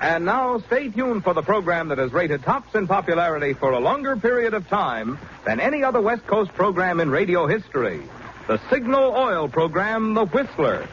And now, stay tuned for the program that has rated tops in popularity for a longer period of time than any other West Coast program in radio history. The Signal Oil program, The Whistler.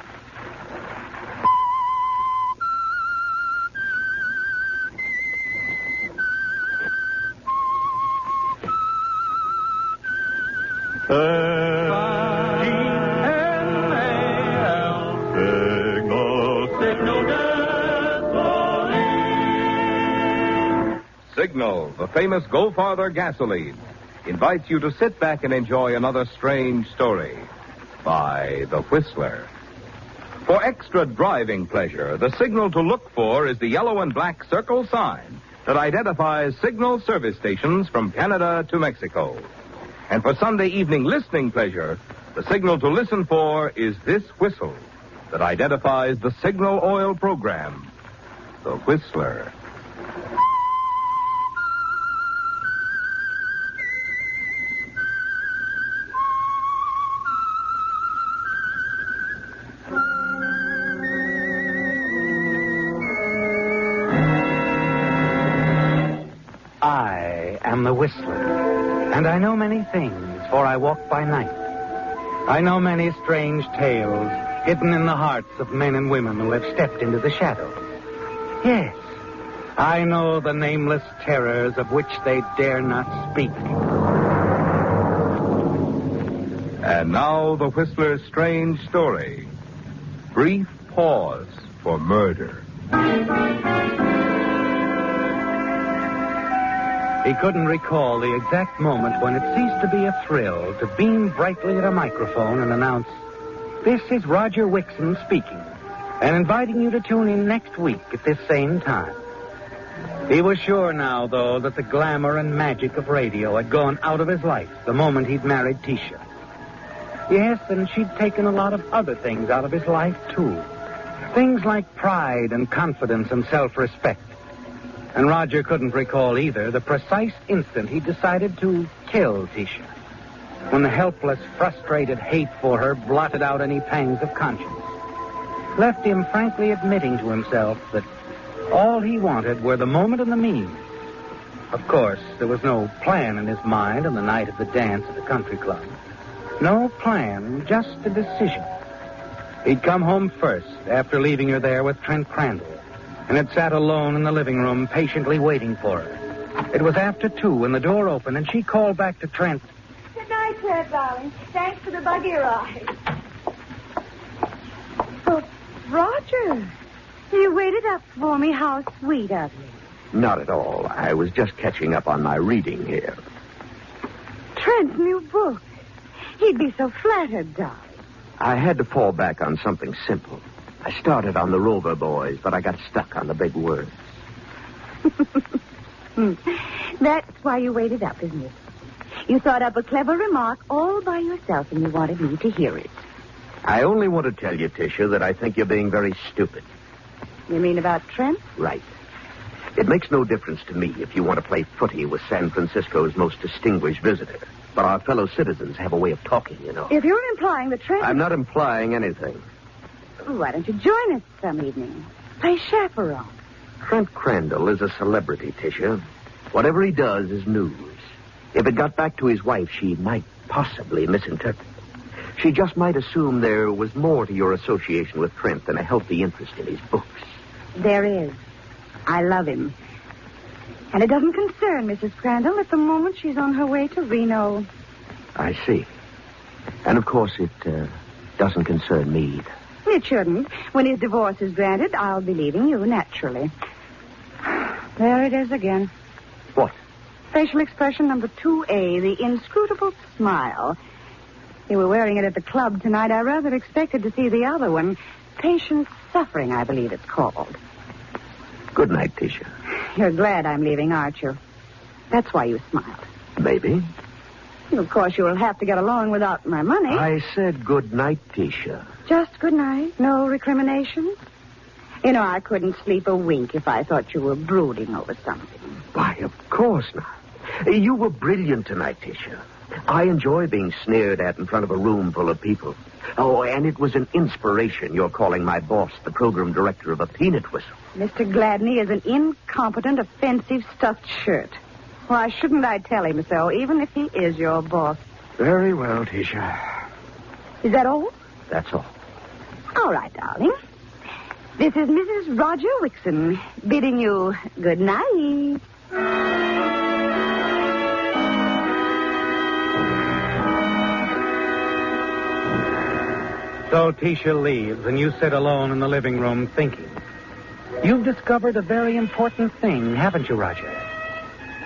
Signal, the famous Go Farther gasoline, invites you to sit back and enjoy another strange story by The Whistler. For extra driving pleasure, the signal to look for is the yellow and black circle sign that identifies Signal service stations from Canada to Mexico. And for Sunday evening listening pleasure, the signal to listen for is this whistle that identifies the Signal Oil program, The Whistler. I am the Whistler, and I know many things, for I walk by night. I know many strange tales hidden in the hearts of men and women who have stepped into the shadows. Yes, I know the nameless terrors of which they dare not speak. And now the Whistler's strange story. Brief pause for murder. He couldn't recall the exact moment when it ceased to be a thrill to beam brightly at a microphone and announce, "This is Roger Wixon speaking, and inviting you to tune in next week at this same time." He was sure now, though, that the glamour and magic of radio had gone out of his life the moment he'd married Tisha. Yes, and she'd taken a lot of other things out of his life, too. Things like pride and confidence and self-respect. And Roger couldn't recall either the precise instant he decided to kill Tisha, when the helpless, frustrated hate for her blotted out any pangs of conscience, left him frankly admitting to himself that all he wanted were the moment and the means. Of course, there was no plan in his mind on the night of the dance at the country club. No plan, just a decision. He'd come home first after leaving her there with Trent Crandall, and had sat alone in the living room, patiently waiting for her. It was after 2 when the door opened, and she called back to Trent. Good night, Ted, darling. Thanks for the buggy ride. Oh, Roger, you waited up for me. How sweet of you. Not at all. I was just catching up on my reading here. Trent's new book. He'd be so flattered, darling. I had to fall back on something simple. I started on the Rover Boys, but I got stuck on the big words. That's why you waited up, isn't it? You thought up a clever remark all by yourself, and you wanted me to hear it. I only want to tell you, Tisha, that I think you're being very stupid. You mean about Trent? Right. It makes no difference to me if you want to play footy with San Francisco's most distinguished visitor. But our fellow citizens have a way of talking, you know. If you're implying that Trent... I'm not implying anything. Why don't you join us some evening? Play chaperone. Trent Crandall is a celebrity, Tisha. Whatever he does is news. If it got back to his wife, she might possibly misinterpret. She just might assume there was more to your association with Trent than a healthy interest in his books. There is. I love him. And it doesn't concern Mrs. Crandall at the moment she's on her way to Reno. I see. And, of course, it doesn't concern me either. It shouldn't. When his divorce is granted, I'll be leaving you, naturally. There it is again. What? Facial expression number 2A, the inscrutable smile. You were wearing it at the club tonight. I rather expected to see the other one. Patient suffering, I believe it's called. Good night, Tisha. You're glad I'm leaving, aren't you? That's why you smiled. Maybe. Of course, you'll have to get along without my money. I said good night, Tisha. Just good night? No recriminations? You know, I couldn't sleep a wink if I thought you were brooding over something. Why, of course not. You were brilliant tonight, Tisha. I enjoy being sneered at in front of a room full of people. Oh, and it was an inspiration you're calling my boss the program director of a peanut whistle. Mr. Gladney is an incompetent, offensive, stuffed shirt. Why shouldn't I tell him so, even if he is your boss? Very well, Tisha. Is that all? That's all. All right, darling. This is Mrs. Roger Wixon bidding you good night. So Tisha leaves, and you sit alone in the living room thinking. You've discovered a very important thing, haven't you, Roger?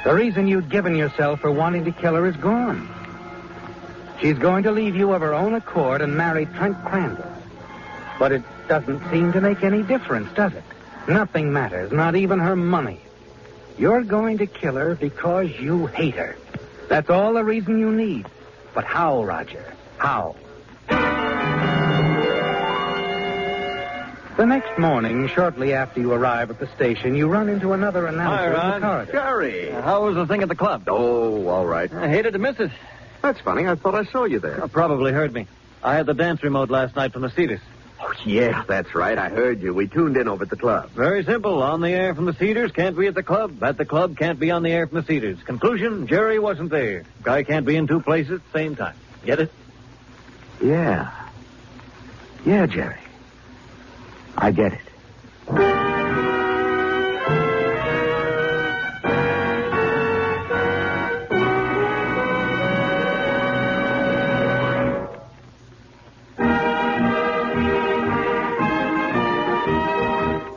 The reason you'd given yourself for wanting to kill her is gone. She's going to leave you of her own accord and marry Trent Crandall. But it doesn't seem to make any difference, does it? Nothing matters, not even her money. You're going to kill her because you hate her. That's all the reason you need. But how, Roger? How? The next morning, shortly after you arrive at the station, you run into another announcer in the corridor. Jerry, how was the thing at the club? Oh, all right. I hated to miss it. That's funny. I thought I saw you there. Probably heard me. I had the dance remote last night from the Cedars. Oh, yeah, that's right. I heard you. We tuned in over at the club. Very simple. On the air from the Cedars, can't be at the club. At the club, can't be on the air from the Cedars. Conclusion, Jerry wasn't there. Guy can't be in two places at the same time. Get it? Yeah. Yeah, Jerry. I get it.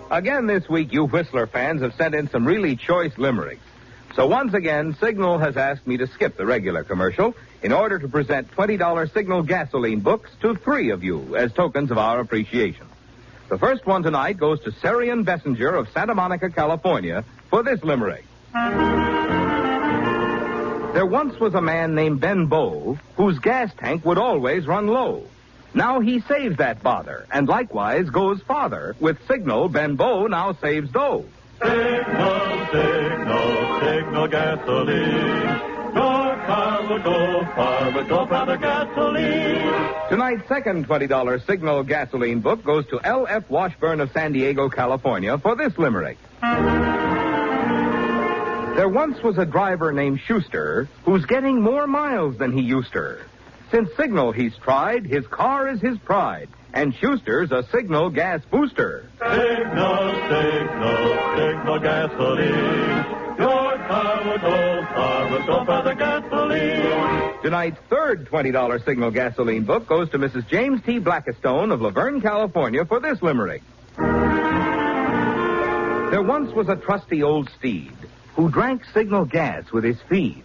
Again this week, you Whistler fans have sent in some really choice limericks. So once again, Signal has asked me to skip the regular commercial in order to present $20 Signal gasoline books to 3 of you as tokens of our appreciation. The first one tonight goes to Sarian Bessinger of Santa Monica, California, for this limerick. There once was a man named Ben Bow whose gas tank would always run low. Now he saves that bother, and likewise goes farther. With Signal, Ben Bow now saves dough. Signal, signal, signal gasoline. Your car will go far with no further gasoline. Tonight's second $20 Signal gasoline book goes to L.F. Washburn of San Diego, California, for this limerick. There once was a driver named Schuster who's getting more miles than he used to. Since Signal he's tried, his car is his pride, and Schuster's a Signal gas booster. Signal, signal, signal gasoline. Your car will go far with no further gasoline. Tonight's third $20 Signal gasoline book goes to Mrs. James T. Blackistone of Laverne, California, for this limerick. There once was a trusty old steed who drank Signal gas with his feed.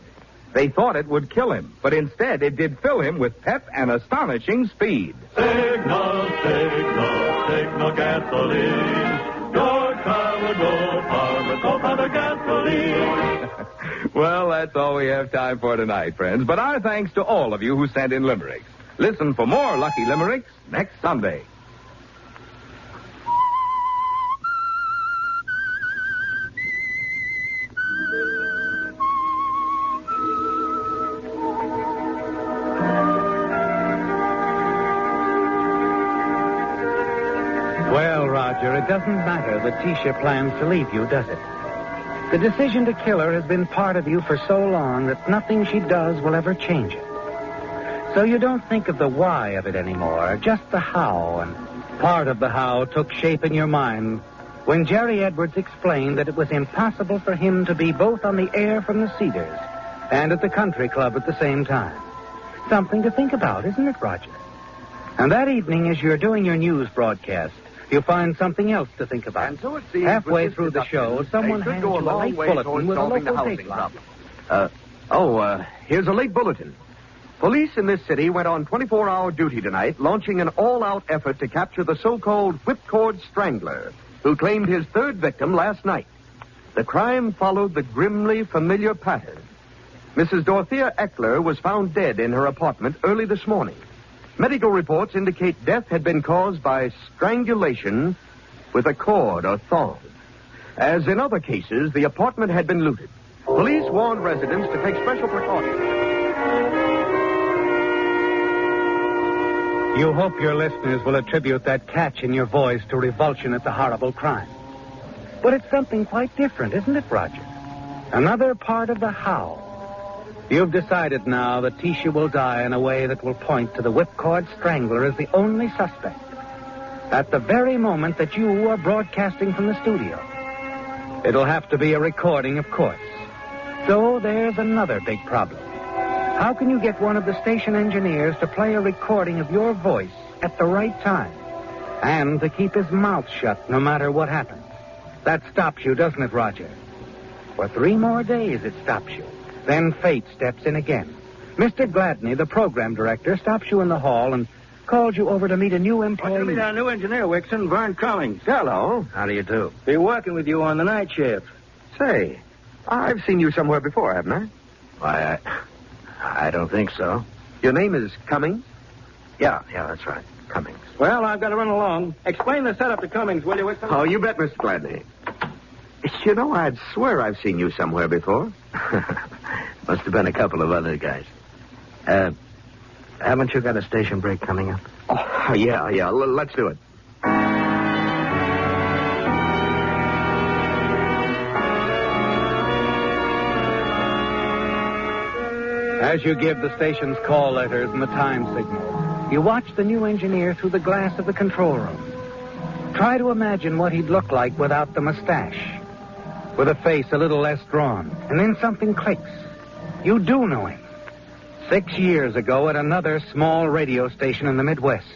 They thought it would kill him, but instead it did fill him with pep and astonishing speed. Signal, signal, signal gasoline. Your car will go far with no further gasoline. Well, that's all we have time for tonight, friends. But our thanks to all of you who sent in limericks. Listen for more Lucky Limericks next Sunday. Well, Roger, it doesn't matter that Tisha plans to leave you, does it? The decision to kill her has been part of you for so long that nothing she does will ever change it. So you don't think of the why of it anymore, just the how, and part of the how took shape in your mind when Jerry Edwards explained that it was impossible for him to be both on the air from the Cedars and at the country club at the same time. Something to think about, isn't it, Roger? And that evening, as you're doing your news broadcast, you'll find something else to think about. And so it seems halfway with this through the show, deduction, someone they could hands go you a a long late way bulletin towards with a solving the local housing dateline. problem. Here's a late bulletin. Police in this city went on 24-hour duty tonight, launching an all-out effort to capture the so-called whipcord strangler who claimed his third victim last night. The crime followed the grimly familiar pattern. Mrs. Dorothea Eckler was found dead in her apartment early this morning. Medical reports indicate death had been caused by strangulation with a cord or thong. As in other cases, the apartment had been looted. Police warned residents to take special precautions. You hope your listeners will attribute that catch in your voice to revulsion at the horrible crime. But it's something quite different, isn't it, Roger? Another part of the how. You've decided now that Tisha will die in a way that will point to the whipcord strangler as the only suspect. At the very moment that you are broadcasting from the studio. It'll have to be a recording, of course. So there's another big problem. How can you get one of the station engineers to play a recording of your voice at the right time? And to keep his mouth shut no matter what happens? That stops you, doesn't it, Roger? For 3 more days it stops you. Then fate steps in again. Mr. Gladney, the program director, stops you in the hall and calls you over to meet a new employee. What's to meet our new engineer, Wixon, Vern Cummings. Hello. How do you do? Be working with you on the night shift. Say, I've seen you somewhere before, haven't I? Why, I don't think so. Your name is Cummings? Yeah, that's right. Cummings. Well, I've got to run along. Explain the setup to Cummings, will you, Wixon? Oh, you bet, Mr. Gladney. You know, I'd swear I've seen you somewhere before. Must have been a couple of other guys. Haven't you got a station break coming up? Oh, yeah. Let's do it. As you give the station's call letters and the time signal, you watch the new engineer through the glass of the control room. Try to imagine what he'd look like without the mustache, with a face a little less drawn, and then something clicks. You do know him. 6 years ago at another small radio station in the Midwest.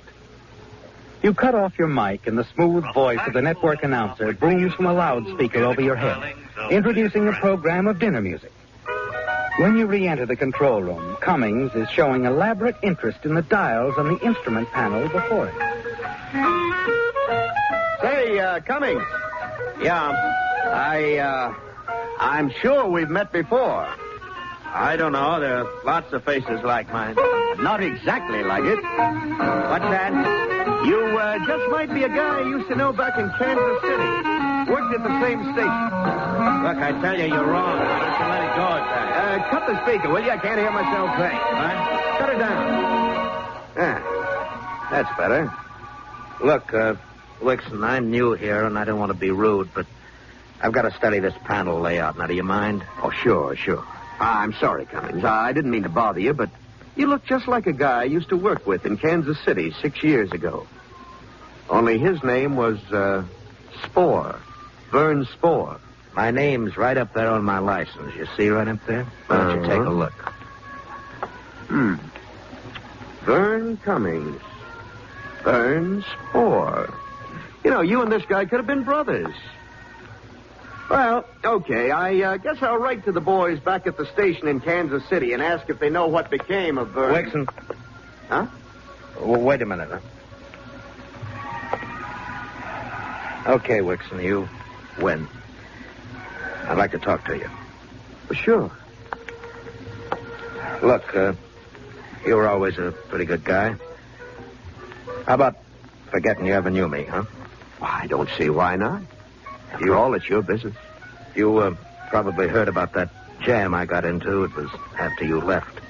You cut off your mic, and the smooth voice of the network announcer booms from a loudspeaker over your head, introducing a program of dinner music. When you re-enter the control room, Cummings is showing elaborate interest in the dials on the instrument panel before him. Say, Cummings. Yeah, I'm sure we've met before. I don't know. There are lots of faces like mine. Not exactly like it. What's that? You just might be a guy I used to know back in Kansas City. Worked at the same station. Look, I tell you, you're wrong. Why don't you let it go at that? Cut the speaker, will you? I can't hear myself think. What? Cut it down. That's better. Look, Wixon, I'm new here, and I don't want to be rude, but I've got to study this panel layout. Now, do you mind? Oh, sure. I'm sorry, Cummings. I didn't mean to bother you, but you look just like a guy I used to work with in Kansas City 6 years ago. Only his name was, Spore. Vern Spore. My name's right up there on my license. You see right up there? Why don't you take a look? Vern Cummings. Vern Spore. You know, you and this guy could have been brothers. Well, okay, I guess I'll write to the boys back at the station in Kansas City and ask if they know what became of Vern. Wixon. Huh? Well, wait a minute. Okay, Wixon, you win. I'd like to talk to you. Sure. Look, you were always a pretty good guy. How about forgetting you ever knew me, huh? I don't see why not. After all, it's your business. You probably heard about that jam I got into. It was after you left.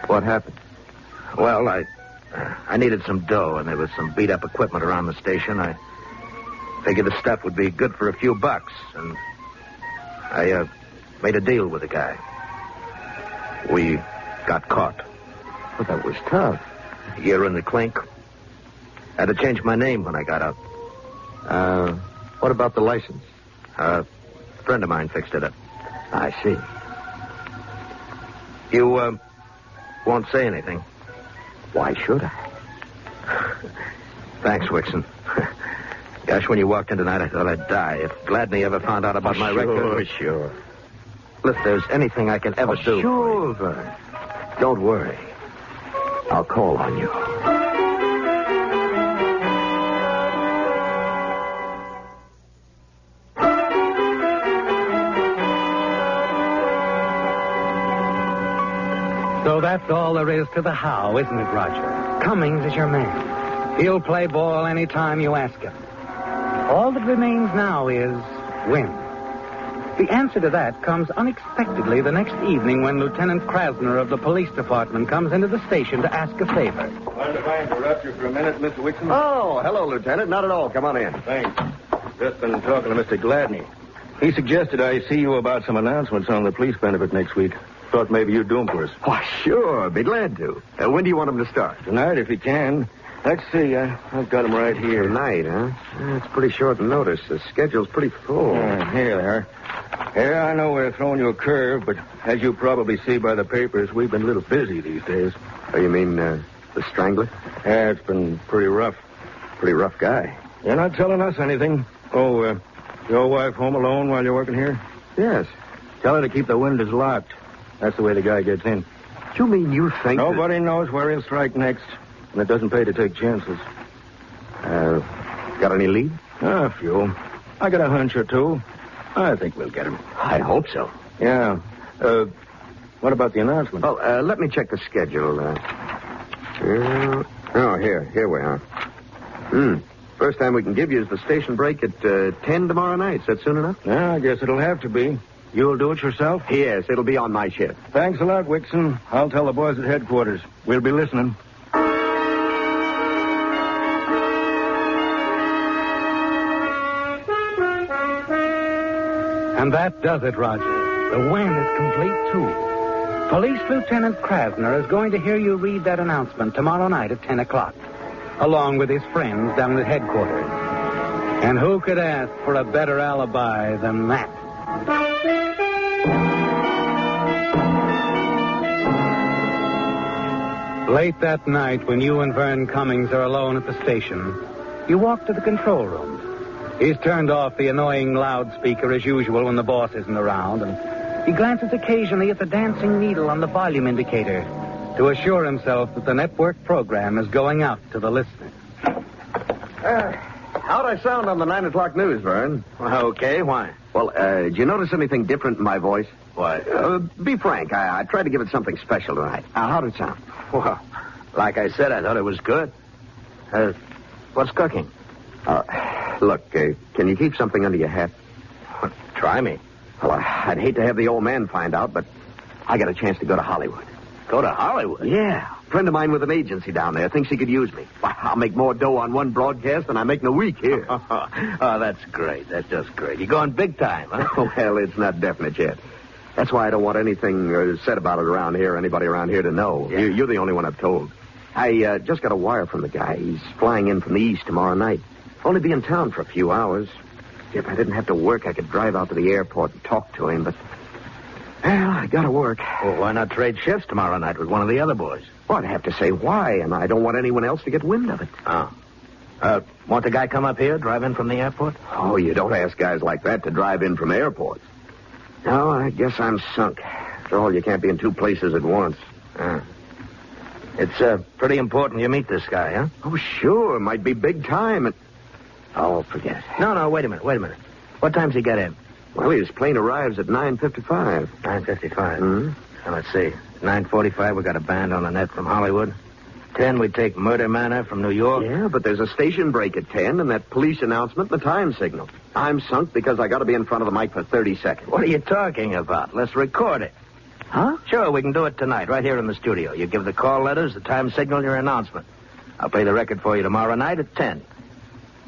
What happened? Well, I needed some dough, and there was some beat-up equipment around the station. I figured the stuff would be good for a few bucks, and I made a deal with the guy. We got caught. Well, that was tough. A year in the clink. Had to change my name when I got out. What about the license? A friend of mine fixed it up. I see. You won't say anything. Why should I? Thanks, Wixon. Gosh, when you walked in tonight, I thought I'd die. If Gladney ever found out about my record... Sure. Look, if there's anything I can ever do... Sure, Vern. Don't worry. I'll call on you. So that's all there is to the how, isn't it, Roger? Cummings is your man. He'll play ball any time you ask him. All that remains now is win. The answer to that comes unexpectedly the next evening when Lieutenant Krasner of the police department comes into the station to ask a favor. Mind if I interrupt you for a minute, Mr. Wixon? Oh, hello, Lieutenant. Not at all. Come on in. Thanks. Just been talking to Mr. Gladney. He suggested I see you about some announcements on the police benefit next week. Thought maybe you'd do them for us. Why, sure. Be glad to. When do you want them to start? Tonight, if you can. Let's see. I've got them right here. Tonight, huh? It's pretty short notice. The schedule's pretty full. Here they are. Yeah, I know we're throwing you a curve, but as you probably see by the papers, we've been a little busy these days. Oh, you mean the Strangler? Yeah, it's been pretty rough. Pretty rough guy. You're not telling us anything. Oh, your wife home alone while you're working here? Yes. Tell her to keep the windows locked. That's the way the guy gets in. You mean you think Nobody knows where he'll strike next, and it doesn't pay to take chances. Got any lead? A few. I got a hunch or two. I think we'll get him. I hope so. Yeah. What about the announcement? Oh, let me check the schedule. Here we are. First time we can give you is the station break at 10 tomorrow night. Is that soon enough? Yeah, I guess it'll have to be. You'll do it yourself? Yes, it'll be on my shift. Thanks a lot, Wixon. I'll tell the boys at headquarters. We'll be listening. And that does it, Roger. The win is complete, too. Police Lieutenant Krasner is going to hear you read that announcement tomorrow night at 10 o'clock, along with his friends down at headquarters. And who could ask for a better alibi than that? Late that night, when you and Vern Cummings are alone at the station, you walk to the control room. He's turned off the annoying loudspeaker as usual when the boss isn't around, and he glances occasionally at the dancing needle on the volume indicator to assure himself that the network program is going out to the listener. How'd I sound on the 9 o'clock news, Vern? Okay, why? Well, did you notice anything different in my voice? Why? Be frank. I tried to give it something special tonight. How'd it sound? Well, like I said, I thought it was good. What's cooking? Look, can you keep something under your hat? Try me. Well, I'd hate to have the old man find out, but I got a chance to go to Hollywood. Go to Hollywood? Yeah. A friend of mine with an agency down there thinks he could use me. I'll make more dough on one broadcast than I make in a week here. Oh, that's great. That's just great. You're going big time, huh? Well, it's not definite yet. That's why I don't want anything said about it around here, anybody around here to know. Yeah. You're the only one I've told. I just got a wire from the guy. He's flying in from the east tomorrow night. Only be in town for a few hours. If I didn't have to work, I could drive out to the airport and talk to him, but... Well, I gotta work. Well, why not trade shifts tomorrow night with one of the other boys? Well, I'd have to say why, and I don't want anyone else to get wind of it. Oh. Want the guy come up here, drive in from the airport? Oh, you don't ask guys like that to drive in from airports. No, I guess I'm sunk. After all, you can't be in two places at once. It's pretty important you meet this guy, huh? Oh, sure. Might be big time. And... Oh, forget it. No, wait a minute. What time's he get in? Well, his plane arrives at 9:55. 9:55. Mm-hmm. Now, let's see. 9:45, we got a band on the net from Hollywood. 10, we take Murder Manor from New York. Yeah, but there's a station break at 10 and that police announcement and the time signal. I'm sunk because I got to be in front of the mic for 30 seconds. What are you talking about? Let's record it. Huh? Sure, we can do it tonight, right here in the studio. You give the call letters, the time signal, your announcement. I'll play the record for you tomorrow night at 10.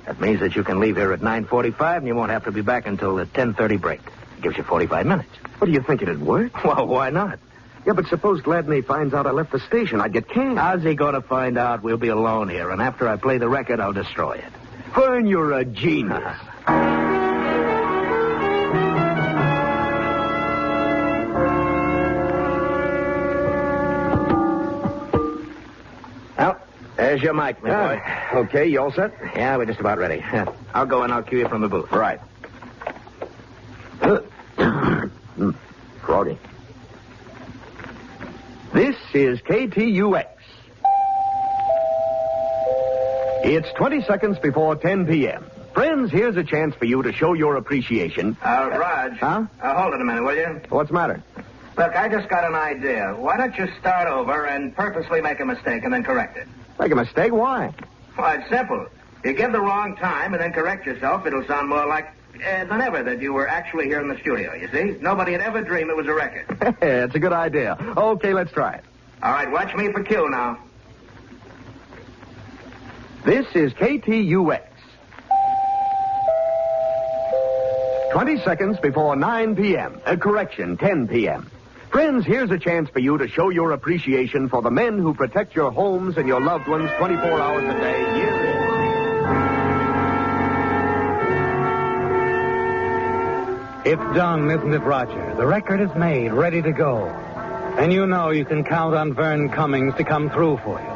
That means that you can leave here at 9:45 and you won't have to be back until the 10:30 break. It gives you 45 minutes. What do you think it'd work? Well, why not? Yeah, but suppose Gladney finds out I left the station. I'd get canned. How's he going to find out? We'll be alone here, and after I play the record, I'll destroy it. Vern, you're a genius. Well, there's your mic, my boy. Okay, you all set? Yeah, we're just about ready. I'll go and I'll cue you from the booth. Right. Froggy. This is KTUX. It's 20 seconds before 10 p.m. Friends, here's a chance for you to show your appreciation. Raj. Huh? Hold it a minute, will you? What's the matter? Look, I just got an idea. Why don't you start over and purposely make a mistake and then correct it? Make a mistake? Why? Well, it's simple. You give the wrong time and then correct yourself, it'll sound more like than ever that you were actually here in the studio, you see. Nobody had ever dreamed it was a record. It's a good idea. Okay, let's try it. All right, watch me for cue now. This is KTUX. 20 seconds before 9 p.m. Correction, 10 p.m. Friends, here's a chance for you to show your appreciation for the men who protect your homes and your loved ones 24 hours a day, year in. It's done, isn't it, Roger? The record is made, ready to go. And you know you can count on Vern Cummings to come through for you.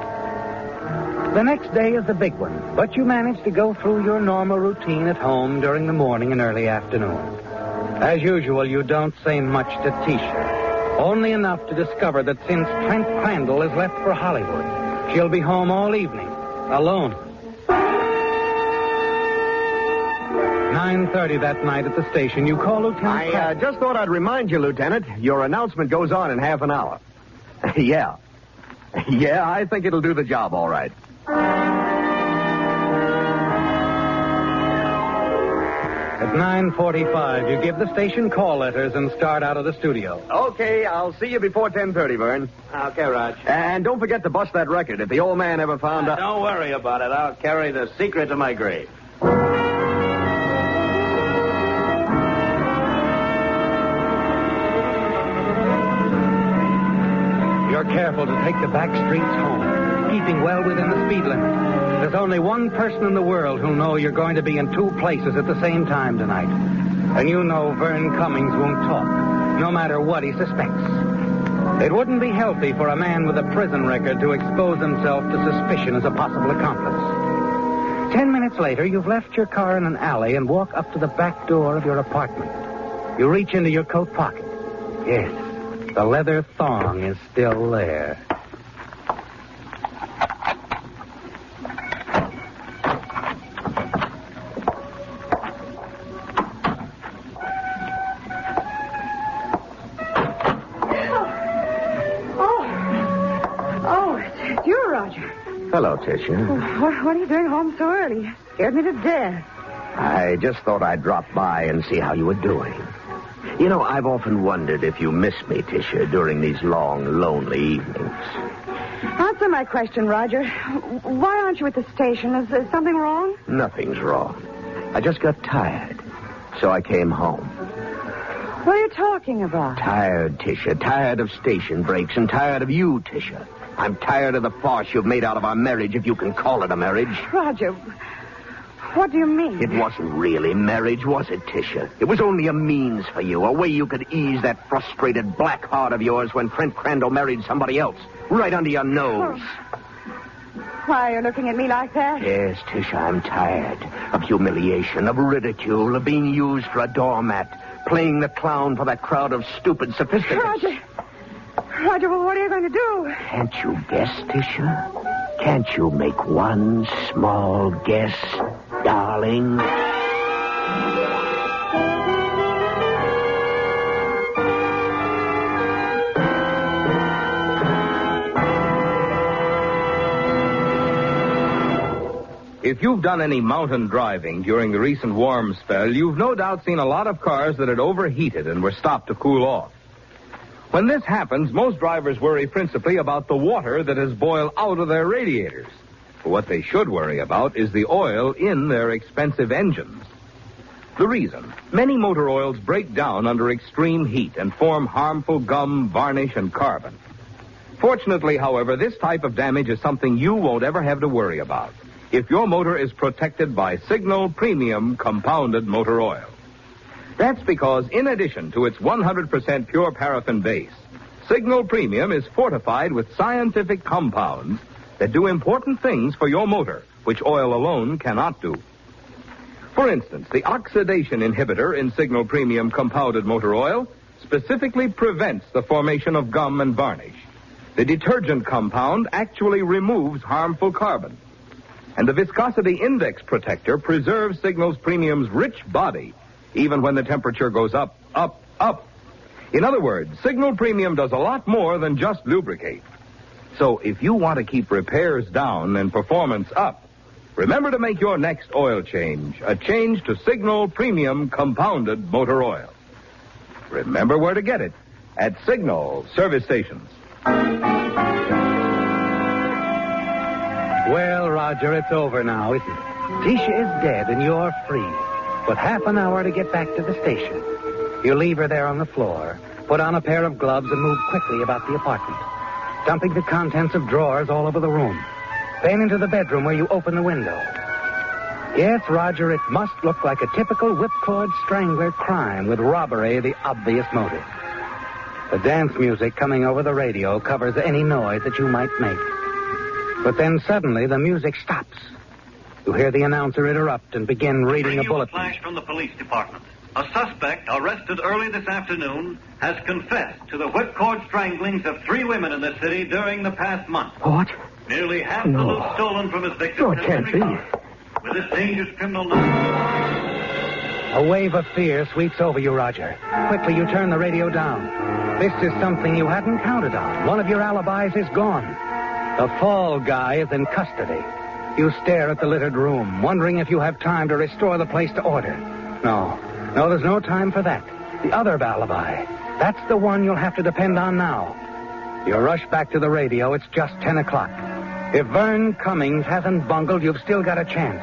The next day is the big one, but you manage to go through your normal routine at home during the morning and early afternoon. As usual, you don't say much to Tisha, only enough to discover that since Trent Crandall has left for Hollywood, she'll be home all evening, alone. 9:30 that night at the station, you call Lieutenant I just thought I'd remind you, Lieutenant, your announcement goes on in half an hour. Yeah, I think it'll do the job all right. At 9:45, you give the station call letters and start out of the studio. Okay, I'll see you before 10:30, Vern. Okay, Raj. And don't forget to bust that record if the old man ever found out. Don't worry about it. I'll carry the secret to my grave. You're careful to take the back streets home, keeping well within the speed limit. There's only one person in the world who'll know you're going to be in two places at the same time tonight. And you know Vern Cummings won't talk, no matter what he suspects. It wouldn't be healthy for a man with a prison record to expose himself to suspicion as a possible accomplice. 10 minutes later, you've left your car in an alley and walk up to the back door of your apartment. You reach into your coat pocket. Yes, the leather thong is still there. Hello, Tisha. What are you doing home so early? You scared me to death. I just thought I'd drop by and see how you were doing. You know, I've often wondered if you miss me, Tisha, during these long, lonely evenings. Answer my question, Roger. Why aren't you at the station? Is there something wrong? Nothing's wrong. I just got tired, so I came home. What are you talking about? Tired, Tisha. Tired of station breaks and tired of you, Tisha. I'm tired of the farce you've made out of our marriage, if you can call it a marriage. Roger, what do you mean? It wasn't really marriage, was it, Tisha? It was only a means for you, a way you could ease that frustrated black heart of yours when Trent Crandall married somebody else, right under your nose. Oh. Why are you looking at me like that? Yes, Tisha, I'm tired of humiliation, of ridicule, of being used for a doormat, playing the clown for that crowd of stupid sophisticates. Roger, well, what are you going to do? Can't you guess, Tisha? Can't you make one small guess, darling? If you've done any mountain driving during the recent warm spell, you've no doubt seen a lot of cars that had overheated and were stopped to cool off. When this happens, most drivers worry principally about the water that has boiled out of their radiators. But what they should worry about is the oil in their expensive engines. The reason: many motor oils break down under extreme heat and form harmful gum, varnish, and carbon. Fortunately, however, this type of damage is something you won't ever have to worry about if your motor is protected by Signal Premium Compounded Motor Oil. That's because, in addition to its 100% pure paraffin base, Signal Premium is fortified with scientific compounds that do important things for your motor, which oil alone cannot do. For instance, the oxidation inhibitor in Signal Premium Compounded Motor Oil specifically prevents the formation of gum and varnish. The detergent compound actually removes harmful carbon. And the viscosity index protector preserves Signal's Premium's rich body even when the temperature goes up, up, up. In other words, Signal Premium does a lot more than just lubricate. So if you want to keep repairs down and performance up, Remember to make your next oil change a change to Signal Premium Compounded Motor Oil. Remember where to get it at Signal service stations. Well, Roger, it's over now, isn't it? Tisha is dead and you're free. With half an hour to get back to the station. You leave her there on the floor, put on a pair of gloves, and move quickly about the apartment, dumping the contents of drawers all over the room. Then into the bedroom where you open the window. Yes, Roger, it must look like a typical whipcord strangler crime with robbery the obvious motive. The dance music coming over the radio covers any noise that you might make. But then suddenly the music stops. You hear the announcer interrupt and begin reading a bulletin. Flash from the police department. A suspect arrested early this afternoon has confessed to the whipcord stranglings of 3 women in the city during the past month. What? Nearly half the loot stolen from his victims No, it has can't been be. recovered. With this dangerous criminal A wave of fear sweeps over you, Roger. Quickly, you turn the radio down. This is something you hadn't counted on. One of your alibis is gone. The fall guy is in custody. You stare at the littered room, wondering if you have time to restore the place to order. No, there's no time for that. The other alibi. That's the one you'll have to depend on now. You rush back to the radio. It's just 10 o'clock. If Vern Cummings hasn't bungled, you've still got a chance.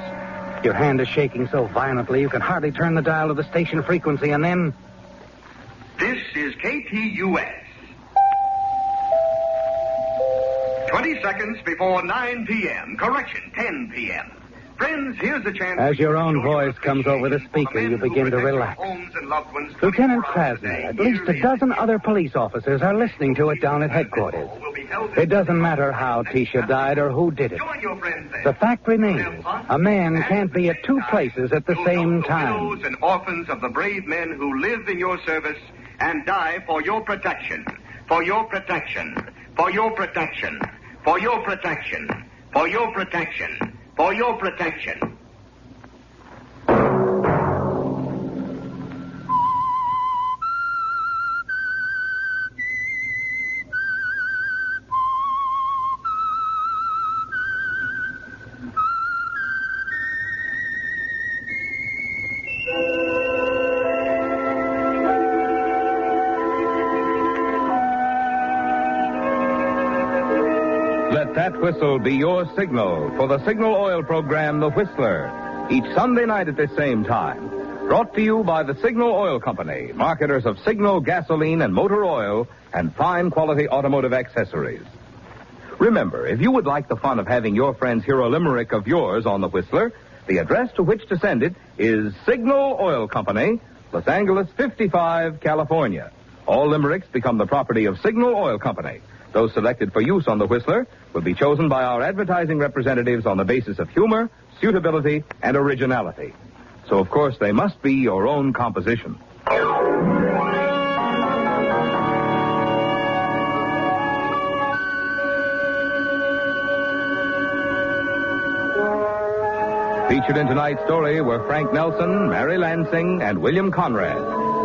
Your hand is shaking so violently you can hardly turn the dial to the station frequency, and then... This is KTUS. 20 seconds before 9 p.m. Correction, 10 p.m. Friends, here's a chance... As your own voice comes over the speaker, you begin to relax. Lieutenant Krasner, at least a dozen other police officers are listening to it down at headquarters. It doesn't matter how Tisha died or who did it. The fact remains, a man can't be at 2 places at the same time. Widows and orphans of the brave men who live in your service and die for your protection. For your protection. For your protection. For your protection. For your protection. For your protection. Let that whistle be your signal for the Signal Oil program, The Whistler, each Sunday night at this same time. Brought to you by the Signal Oil Company, marketers of Signal gasoline and motor oil and fine quality automotive accessories. Remember, if you would like the fun of having your friends hear a limerick of yours on The Whistler, the address to which to send it is Signal Oil Company, Los Angeles 55, California. All limericks become the property of Signal Oil Company. Those selected for use on The Whistler will be chosen by our advertising representatives on the basis of humor, suitability, and originality. So, of course, they must be your own composition. Featured in tonight's story were Frank Nelson, Mary Lansing, and William Conrad.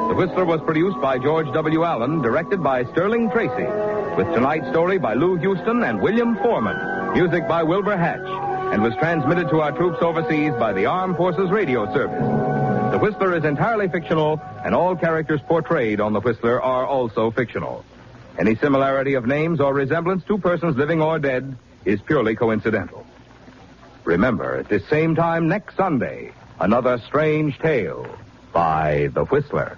The Whistler was produced by George W. Allen, directed by Sterling Tracy, with tonight's story by Lou Houston and William Foreman, music by Wilbur Hatch, and was transmitted to our troops overseas by the Armed Forces Radio Service. The Whistler is entirely fictional, and all characters portrayed on The Whistler are also fictional. Any similarity of names or resemblance to persons living or dead is purely coincidental. Remember, at this same time next Sunday, another strange tale by The Whistler.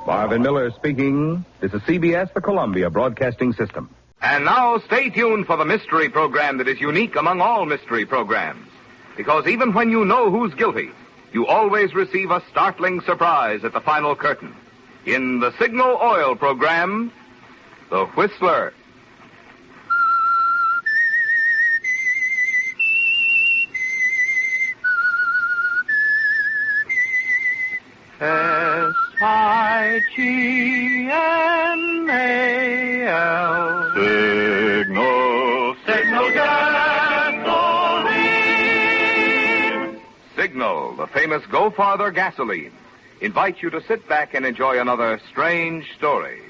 Marvin Miller speaking. This is CBS, the Columbia Broadcasting System. And now stay tuned for the mystery program that is unique among all mystery programs. Because even when you know who's guilty, you always receive a startling surprise at the final curtain. In the Signal Oil program, The Whistler. SIGNAL. Signal gasoline. Signal, the famous Go Farther gasoline. invites you to sit back and enjoy another strange story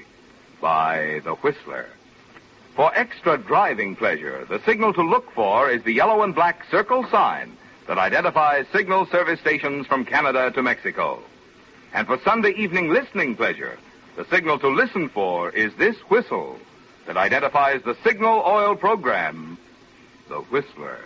by The Whistler. For extra driving pleasure, the signal to look for is the yellow and black circle sign that identifies signal service stations from Canada to Mexico. And for Sunday evening listening pleasure, the signal to listen for is this whistle that identifies the signal oil program, The Whistler.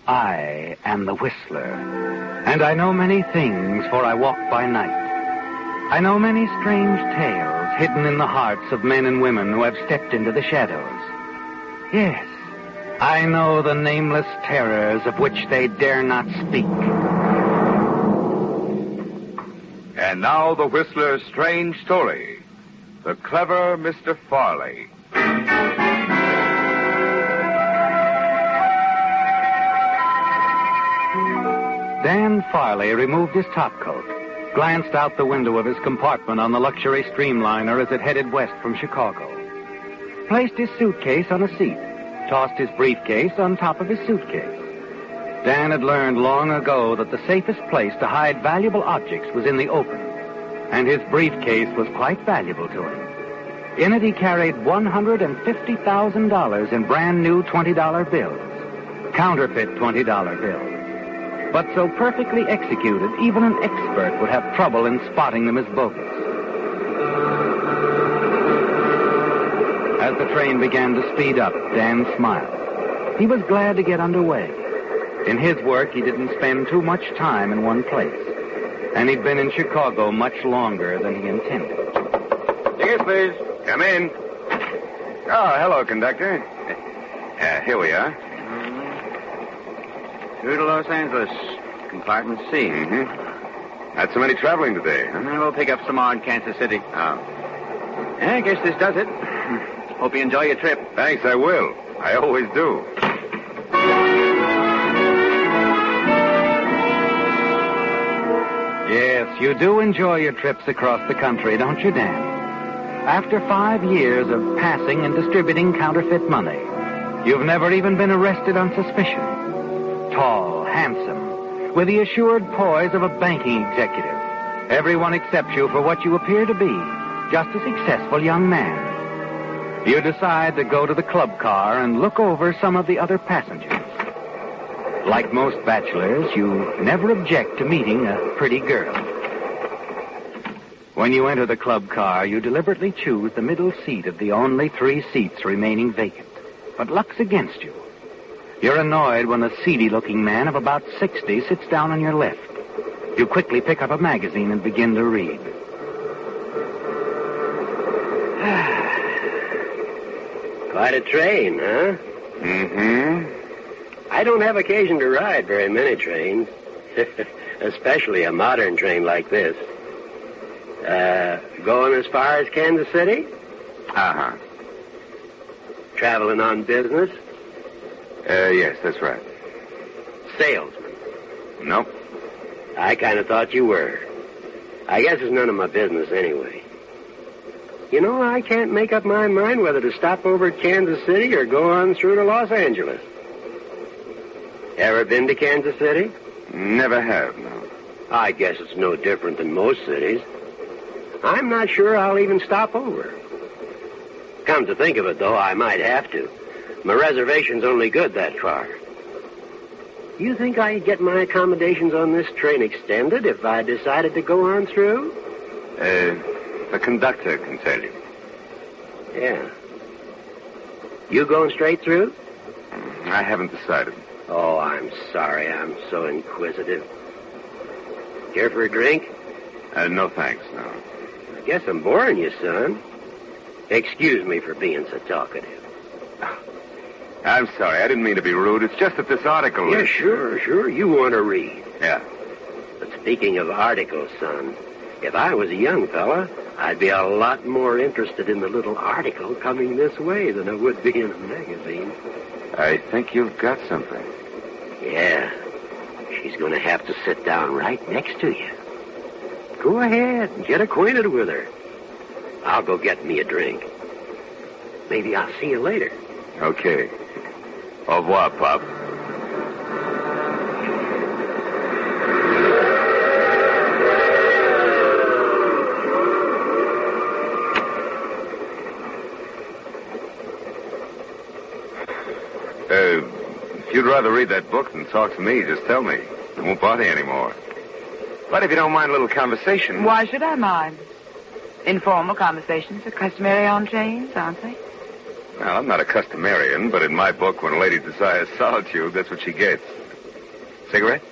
I am the Whistler, and I know many things, for I walk by night. I know many strange tales hidden in the hearts of men and women who have stepped into the shadows. Yes, I know the nameless terrors of which they dare not speak. And now the Whistler's strange story, The Clever Mr. Farley. Dan Farley removed his topcoat, glanced out the window of his compartment on the luxury streamliner as it headed west from Chicago, placed his suitcase on a seat, tossed his briefcase on top of his suitcase. Dan had learned long ago that the safest place to hide valuable objects was in the open, and his briefcase was quite valuable to him. In it he carried $150,000 in brand new $20 bills, counterfeit $20 bills. But so perfectly executed, even an expert would have trouble in spotting them as bogus. As the train began to speed up, Dan smiled. He was glad to get underway. In his work, he didn't spend too much time in one place, and he'd been in Chicago much longer than he intended. Tickets, please. Come in. Oh, hello, conductor. Here we are. Through to Los Angeles. Compartment C. Mm-hmm. Not so many traveling today, huh? We'll pick up some more in Kansas City. Oh. Yeah, I guess this does it. Hope you enjoy your trip. Thanks, I will. I always do. Yes, you do enjoy your trips across the country, don't you, Dan? After 5 years of passing and distributing counterfeit money, you've never even been arrested on suspicion. Tall, handsome, with the assured poise of a banking executive. Everyone accepts you for what you appear to be, just a successful young man. You decide to go to the club car and look over some of the other passengers. Like most bachelors, you never object to meeting a pretty girl. When you enter the club car, you deliberately choose the middle seat of the only 3 seats remaining vacant. But luck's against you. You're annoyed when a seedy-looking man of about 60 sits down on your left. You quickly pick up a magazine and begin to read. Quite a train, huh? Mm-hmm. I don't have occasion to ride very many trains, especially a modern train like this. Going as far as Kansas City? Uh-huh. Traveling on business? Yes, that's right. Salesman? Nope. I kind of thought you were. I guess it's none of my business anyway. You know, I can't make up my mind whether to stop over at Kansas City or go on through to Los Angeles. Ever been to Kansas City? Never have, no. I guess it's no different than most cities. I'm not sure I'll even stop over. Come to think of it, though, I might have to. My reservation's only good that far. You think I could get my accommodations on this train extended if I decided to go on through? The conductor can tell you. Yeah. You going straight through? I haven't decided. Oh, I'm sorry. I'm so inquisitive. Care for a drink? No, thanks, no. I guess I'm boring you, son. Excuse me for being so talkative. I'm sorry. I didn't mean to be rude. It's just that this article... Yeah, sure. You want to read. Yeah. But speaking of articles, son, if I was a young fella, I'd be a lot more interested in the little article coming this way than I would be in a magazine. I think you've got something. Yeah. She's going to have to sit down right next to you. Go ahead and get acquainted with her. I'll go get me a drink. Maybe I'll see you later. Okay. Au revoir, Pop. If you'd rather read that book than talk to me, just tell me. I won't bother you anymore. But if you don't mind a little conversation... Why should I mind? Informal conversations are customary on trains, aren't they? Well, I'm not a customarian, but in my book, when a lady desires solitude, that's what she gets. Cigarette?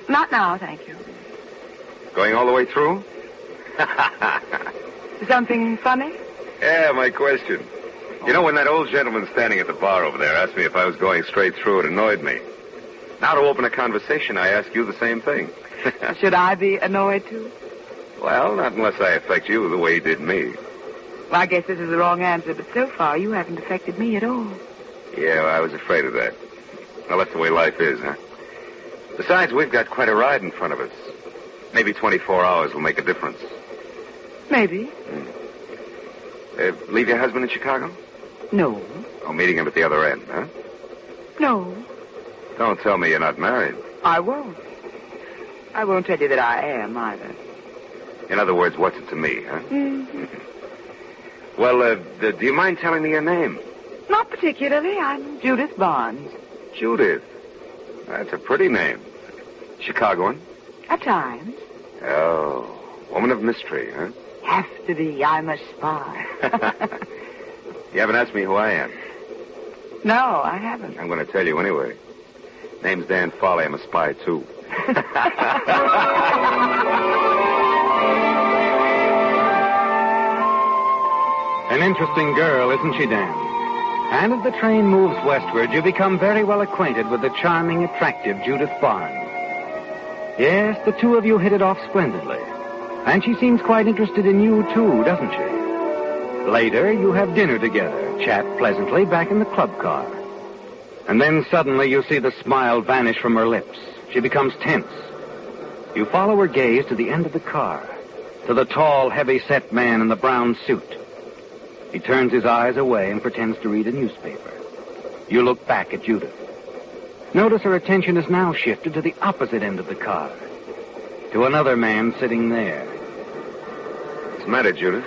Not now, thank you. Going all the way through? Something funny? Yeah, my question. You know, when that old gentleman standing at the bar over there asked me if I was going straight through, it annoyed me. Now, to open a conversation, I ask you the same thing. Should I be annoyed, too? Well, not unless I affect you the way you did me. Well, I guess this is the wrong answer, but so far you haven't affected me at all. Yeah, well, I was afraid of that. Well, that's the way life is, huh? Besides, we've got quite a ride in front of us. Maybe 24 hours will make a difference. Maybe. Leave your husband in Chicago? No. Oh, meeting him at the other end, huh? No. Don't tell me you're not married. I won't. I won't tell you that I am, either. In other words, what's it to me, huh? Mm-hmm. Well, do you mind telling me your name? Not particularly. I'm Judith Barnes. Judith. That's a pretty name. Chicagoan? At times. Oh, woman of mystery, huh? Have to be. I'm a spy. You haven't asked me who I am. No, I haven't. I'm going to tell you anyway. Name's Dan Farley. I'm a spy, too. An interesting girl, isn't she, Dan? And as the train moves westward, you become very well acquainted with the charming, attractive Judith Barnes. Yes, the two of you hit it off splendidly. And she seems quite interested in you, too, doesn't she? Later, you have dinner together, chat pleasantly back in the club car. And then suddenly you see the smile vanish from her lips. She becomes tense. You follow her gaze to the end of the car, to the tall, heavy-set man in the brown suit. He turns his eyes away and pretends to read a newspaper. You look back at Judith. Notice her attention is now shifted to the opposite end of the car, to another man sitting there. What's the matter, Judith?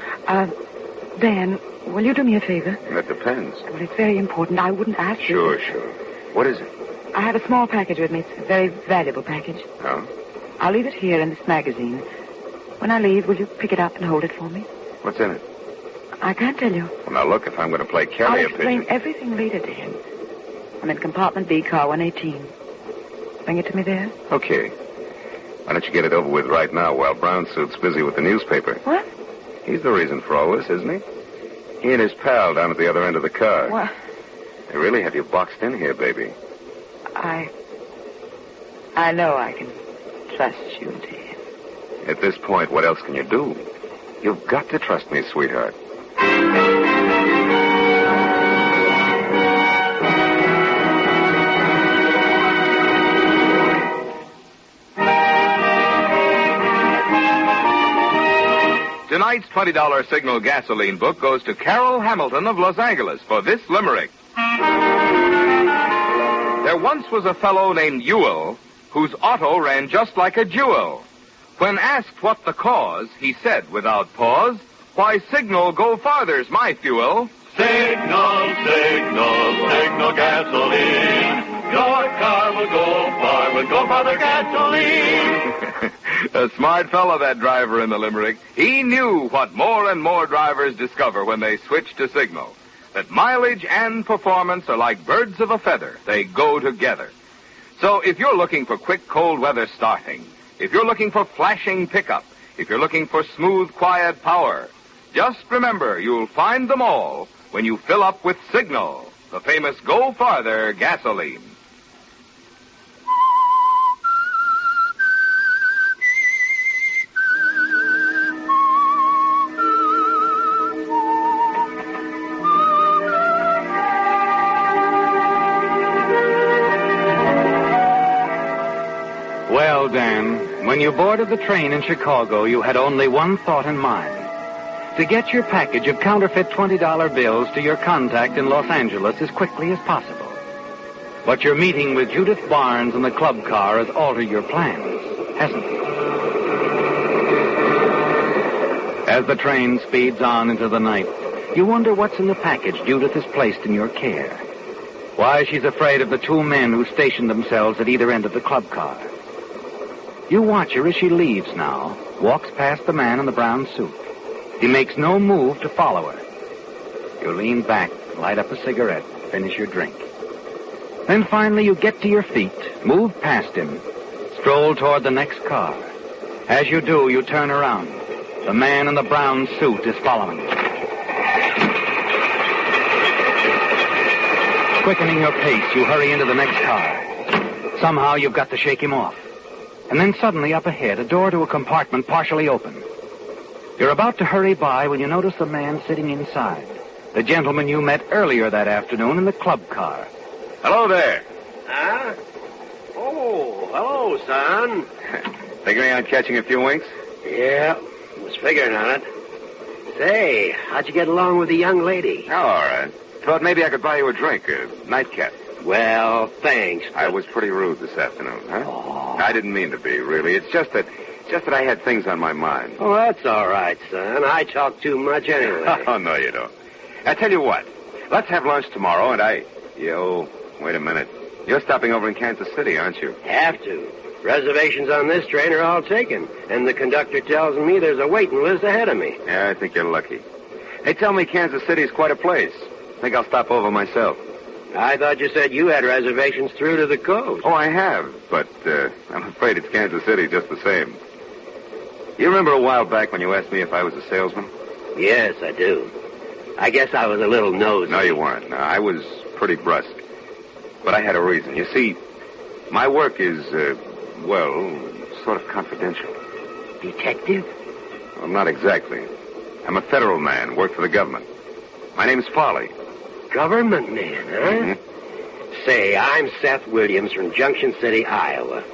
Dan, will you do me a favor? That depends. Well, it's very important. I wouldn't ask you. Sure. What is it? I have a small package with me. It's a very valuable package. Oh? I'll leave it here in this magazine. When I leave, will you pick it up and hold it for me? What's in it? I can't tell you. Well, now, look, if I'm going to play I'll carrier explain pigeon... everything later, Dan. I'm in compartment B, car 118. Bring it to me there. Okay. Why don't you get it over with right now while Brownsuit's busy with the newspaper? What? He's the reason for all this, isn't he? He and his pal down at the other end of the car. What? They really have you boxed in here, baby. I know I can trust you, Dan. At this point, what else can you do? You've got to trust me, sweetheart. Tonight's $20 Signal gasoline book goes to Carol Hamilton of Los Angeles for this limerick. There once was a fellow named Ewell whose auto ran just like a jewel. When asked what the cause, he said without pause, "Why, Signal Go Farther's my fuel." Signal, signal, signal gasoline. Your car will go far with Go Farther gasoline. A smart fellow, that driver in the limerick. He knew what more and more drivers discover when they switch to Signal. That mileage and performance are like birds of a feather. They go together. So if you're looking for quick cold weather starting, if you're looking for flashing pickup, if you're looking for smooth, quiet power, just remember you'll find them all when you fill up with Signal, the famous Go Farther gasoline. Well, Dan, When you boarded the train in Chicago, you had only one thought in mind. To get your package of counterfeit $20 bills to your contact in Los Angeles as quickly as possible. But your meeting with Judith Barnes in the club car has altered your plans, hasn't it? As the train speeds on into the night, you wonder what's in the package Judith has placed in your care. Why she's afraid of the two men who stationed themselves at either end of the club car. You watch her as she leaves now, walks past the man in the brown suit. He makes no move to follow her. You lean back, light up a cigarette, finish your drink. Then finally you get to your feet, move past him, stroll toward the next car. As you do, you turn around. The man in the brown suit is following you. Quickening your pace, you hurry into the next car. Somehow you've got to shake him off. And then suddenly up ahead, a door to a compartment partially open. You're about to hurry by when you notice the man sitting inside. The gentleman you met earlier that afternoon in the club car. Hello there. Huh? Oh, hello, son. Figuring on catching a few winks? Yeah, was figuring on it. Say, how'd you get along with the young lady? Oh, all right. Thought maybe I could buy you a drink, a nightcap. Well, thanks. I was pretty rude this afternoon, huh? Oh. I didn't mean to be, really. It's just that I had things on my mind. Oh, that's all right, son. I talk too much anyway. Oh, no, you don't. I tell you what. Let's have lunch tomorrow, and wait a minute. You're stopping over in Kansas City, aren't you? Have to. Reservations on this train are all taken, and the conductor tells me there's a waiting list ahead of me. Yeah, I think you're lucky. They tell me Kansas City's quite a place. I think I'll stop over myself. I thought you said you had reservations through to the coast. Oh, I have, but I'm afraid it's Kansas City just the same. You remember a while back when you asked me if I was a salesman? Yes, I do. I guess I was a little nosy. No, you weren't. No, I was pretty brusque. But I had a reason. You see, my work is, sort of confidential. Detective? Well, not exactly. I'm a federal man, work for the government. My name's Farley. Government man, huh? Mm-hmm. Say, I'm Seth Williams from Junction City, Iowa.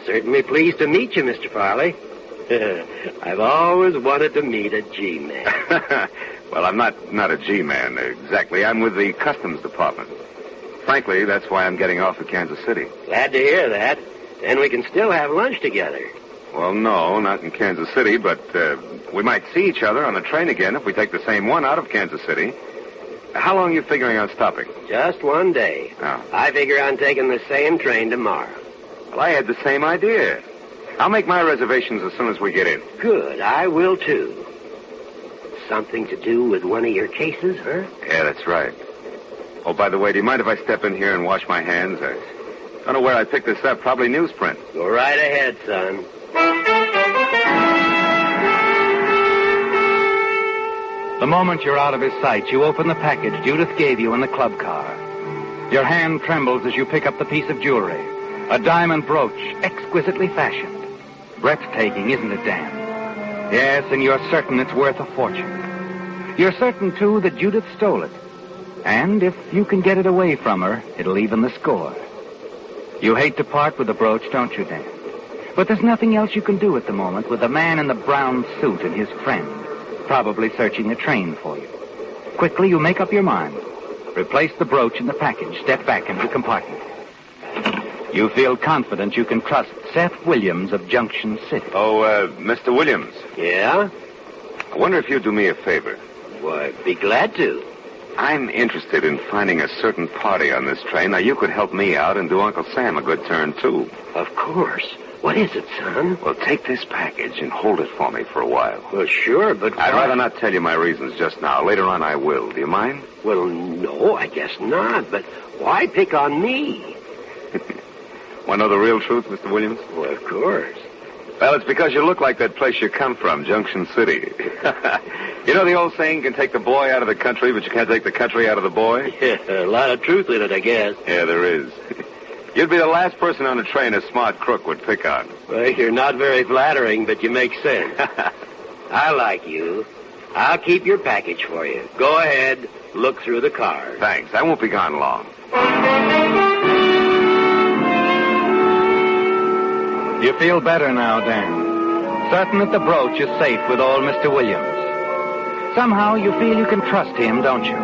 Certainly pleased to meet you, Mr. Farley. I've always wanted to meet a G-man. Well, I'm not a G-man, exactly. I'm with the Customs Department. Frankly, that's why I'm getting off at Kansas City. Glad to hear that. Then we can still have lunch together. Well, no, not in Kansas City, but we might see each other on the train again if we take the same one out of Kansas City. How long are you figuring on stopping? Just one day. Oh. I figure on taking the same train tomorrow. Well, I had the same idea. I'll make my reservations as soon as we get in. Good, I will too. Something to do with one of your cases, huh? Yeah, that's right. Oh, by the way, do you mind if I step in here and wash my hands? I don't know where I picked this up. Probably newsprint. Go right ahead, son. The moment you're out of his sight, you open the package Judith gave you in the club car. Your hand trembles as you pick up the piece of jewelry. A diamond brooch, exquisitely fashioned. Breathtaking, isn't it, Dan? Yes, and you're certain it's worth a fortune. You're certain, too, that Judith stole it. And if you can get it away from her, it'll even the score. You hate to part with the brooch, don't you, Dan? But there's nothing else you can do at the moment with the man in the brown suit and his friend, probably searching the train for you. Quickly, you make up your mind. Replace the brooch in the package. Step back into the compartment. You feel confident you can trust Seth Williams of Junction City. Oh, Mr. Williams. Yeah? I wonder if you'd do me a favor. Why, be glad to. I'm interested in finding a certain party on this train. Now, you could help me out and do Uncle Sam a good turn, too. Of course. What is it, son? Well, take this package and hold it for me for a while. Well, sure, but I'd rather not tell you my reasons just now. Later on, I will. Do you mind? Well, no, I guess not. But why pick on me? Want to know the real truth, Mr. Williams? Well, of course. Well, it's because you look like that place you come from, Junction City. You know the old saying, you can take the boy out of the country, but you can't take the country out of the boy? Yeah, a lot of truth in it, I guess. Yeah, there is. You'd be the last person on the train a smart crook would pick on. Well, you're not very flattering, but you make sense. I like you. I'll keep your package for you. Go ahead, look through the car. Thanks. I won't be gone long. You feel better now, Dan. Certain that the brooch is safe with old Mr. Williams. Somehow you feel you can trust him, don't you?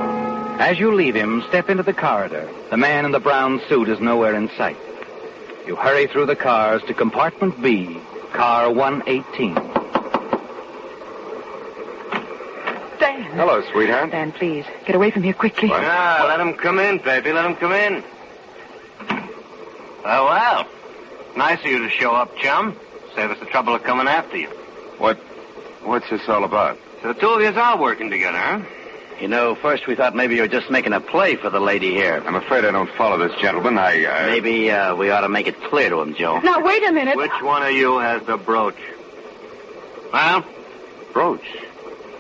As you leave him, step into the corridor. The man in the brown suit is nowhere in sight. You hurry through the cars to compartment B, car 118. Dan. Hello, sweetheart. Dan, please, get away from here quickly. Ah, let him come in, baby. Let him come in. Oh, well. Nice of you to show up, chum. Save us the trouble of coming after you. What's this all about? So the two of you are working together, huh? You know, first we thought maybe you were just making a play for the lady here. I'm afraid I don't follow this gentleman. Maybe we ought to make it clear to him, Joe. Now, wait a minute. Which one of you has the brooch? Well? Brooch?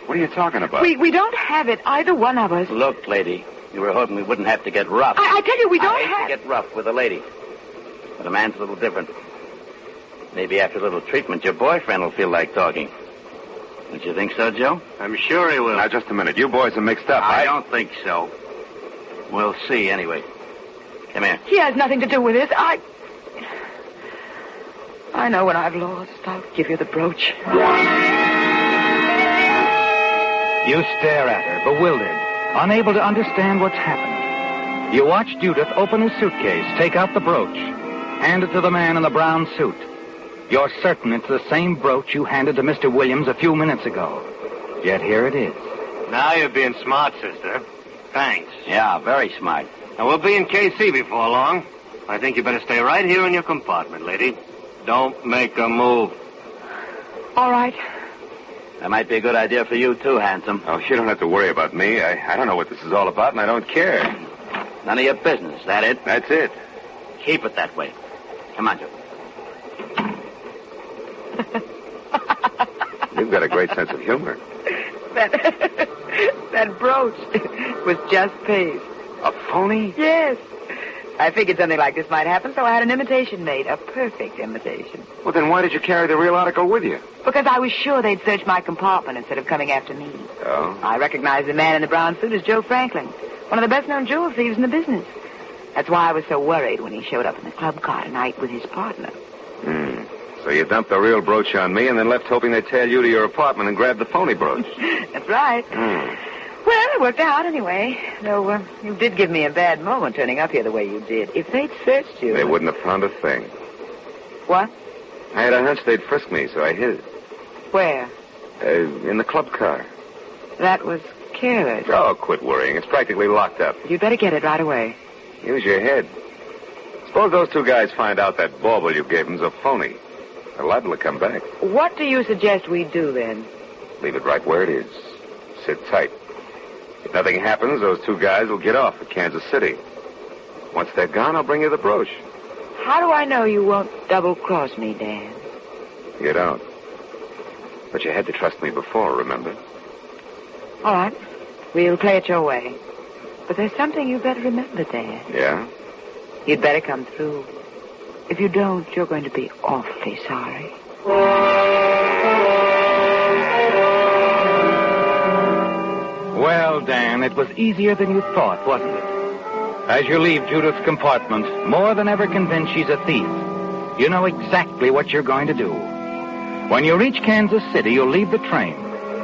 What are you talking about? We don't have it, either one of us. Look, lady, you were hoping we wouldn't have to get rough. I tell you, we don't I hate to get rough with a lady. But a man's a little different. Maybe after a little treatment, your boyfriend will feel like talking. Don't you think so, Joe? I'm sure he will. Now, just a minute. You boys are mixed up. I don't think so. We'll see, anyway. Come here. He has nothing to do with this. I know when I've lost, I'll give you the brooch. You stare at her, bewildered, unable to understand what's happened. You watch Judith open his suitcase, take out the brooch, hand it to the man in the brown suit. You're certain it's the same brooch you handed to Mr. Williams a few minutes ago. Yet here it is. Now you're being smart, sister. Thanks. Yeah, very smart. Now, we'll be in KC before long. I think you better stay right here in your compartment, lady. Don't make a move. All right. That might be a good idea for you, too, handsome. Oh, you don't have to worry about me. I don't know what this is all about, and I don't care. None of your business. That it? That's it. Keep it that way. Come on, Joe. You've got a great sense of humor. That brooch was just paste. A phony? Yes. I figured something like this might happen, so I had an imitation made. A perfect imitation. Well, then why did you carry the real article with you? Because I was sure they'd search my compartment instead of coming after me. Oh? I recognized the man in the brown suit as Joe Franklin, one of the best-known jewel thieves in the business. That's why I was so worried when he showed up in the club car tonight with his partner. So you dumped the real brooch on me and then left hoping they'd tail you to your apartment and grab the phony brooch. That's right. Well, it worked out anyway. Though you did give me a bad moment turning up here the way you did. If they'd searched you... They wouldn't have found a thing. What? I had a hunch they'd frisk me, so I hid it. Where? In the club car. That was careless. Oh, quit worrying. It's practically locked up. You'd better get it right away. Use your head. Suppose those two guys find out that bauble you gave them's a phony. They're liable to come back. What do you suggest we do, then? Leave it right where it is. Sit tight. If nothing happens, those two guys will get off at Kansas City. Once they're gone, I'll bring you the brooch. How do I know you won't double-cross me, Dan? You don't. But you had to trust me before, remember? All right. We'll play it your way. But there's something you better remember, Dan. Yeah? You'd better come through. If you don't, you're going to be awfully sorry. Well, Dan, it was easier than you thought, wasn't it? As you leave Judith's compartment, more than ever convinced she's a thief, you know exactly what you're going to do. When you reach Kansas City, you'll leave the train.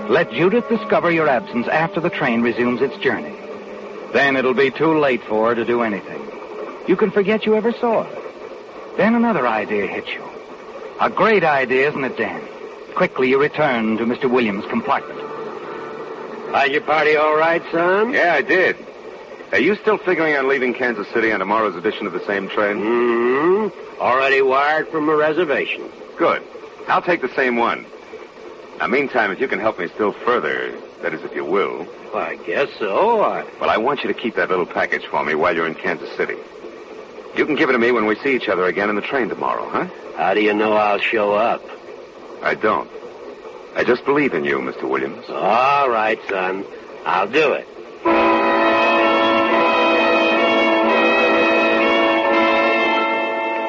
Let Judith discover your absence after the train resumes its journey. Then it'll be too late for her to do anything. You can forget you ever saw her. Then another idea hits you. A great idea, isn't it, Dan? Quickly, you return to Mr. Williams' compartment. Like your party all right, son? Yeah, I did. Are you still figuring on leaving Kansas City on tomorrow's edition of the same train? Mm-hmm. Already wired from a reservation. Good. I'll take the same one. Now, meantime, if you can help me still further, that is, if you will. Well, I guess so. Well, I want you to keep that little package for me while you're in Kansas City. You can give it to me when we see each other again in the train tomorrow, huh? How do you know I'll show up? I don't. I just believe in you, Mr. Williams. All right, son. I'll do it.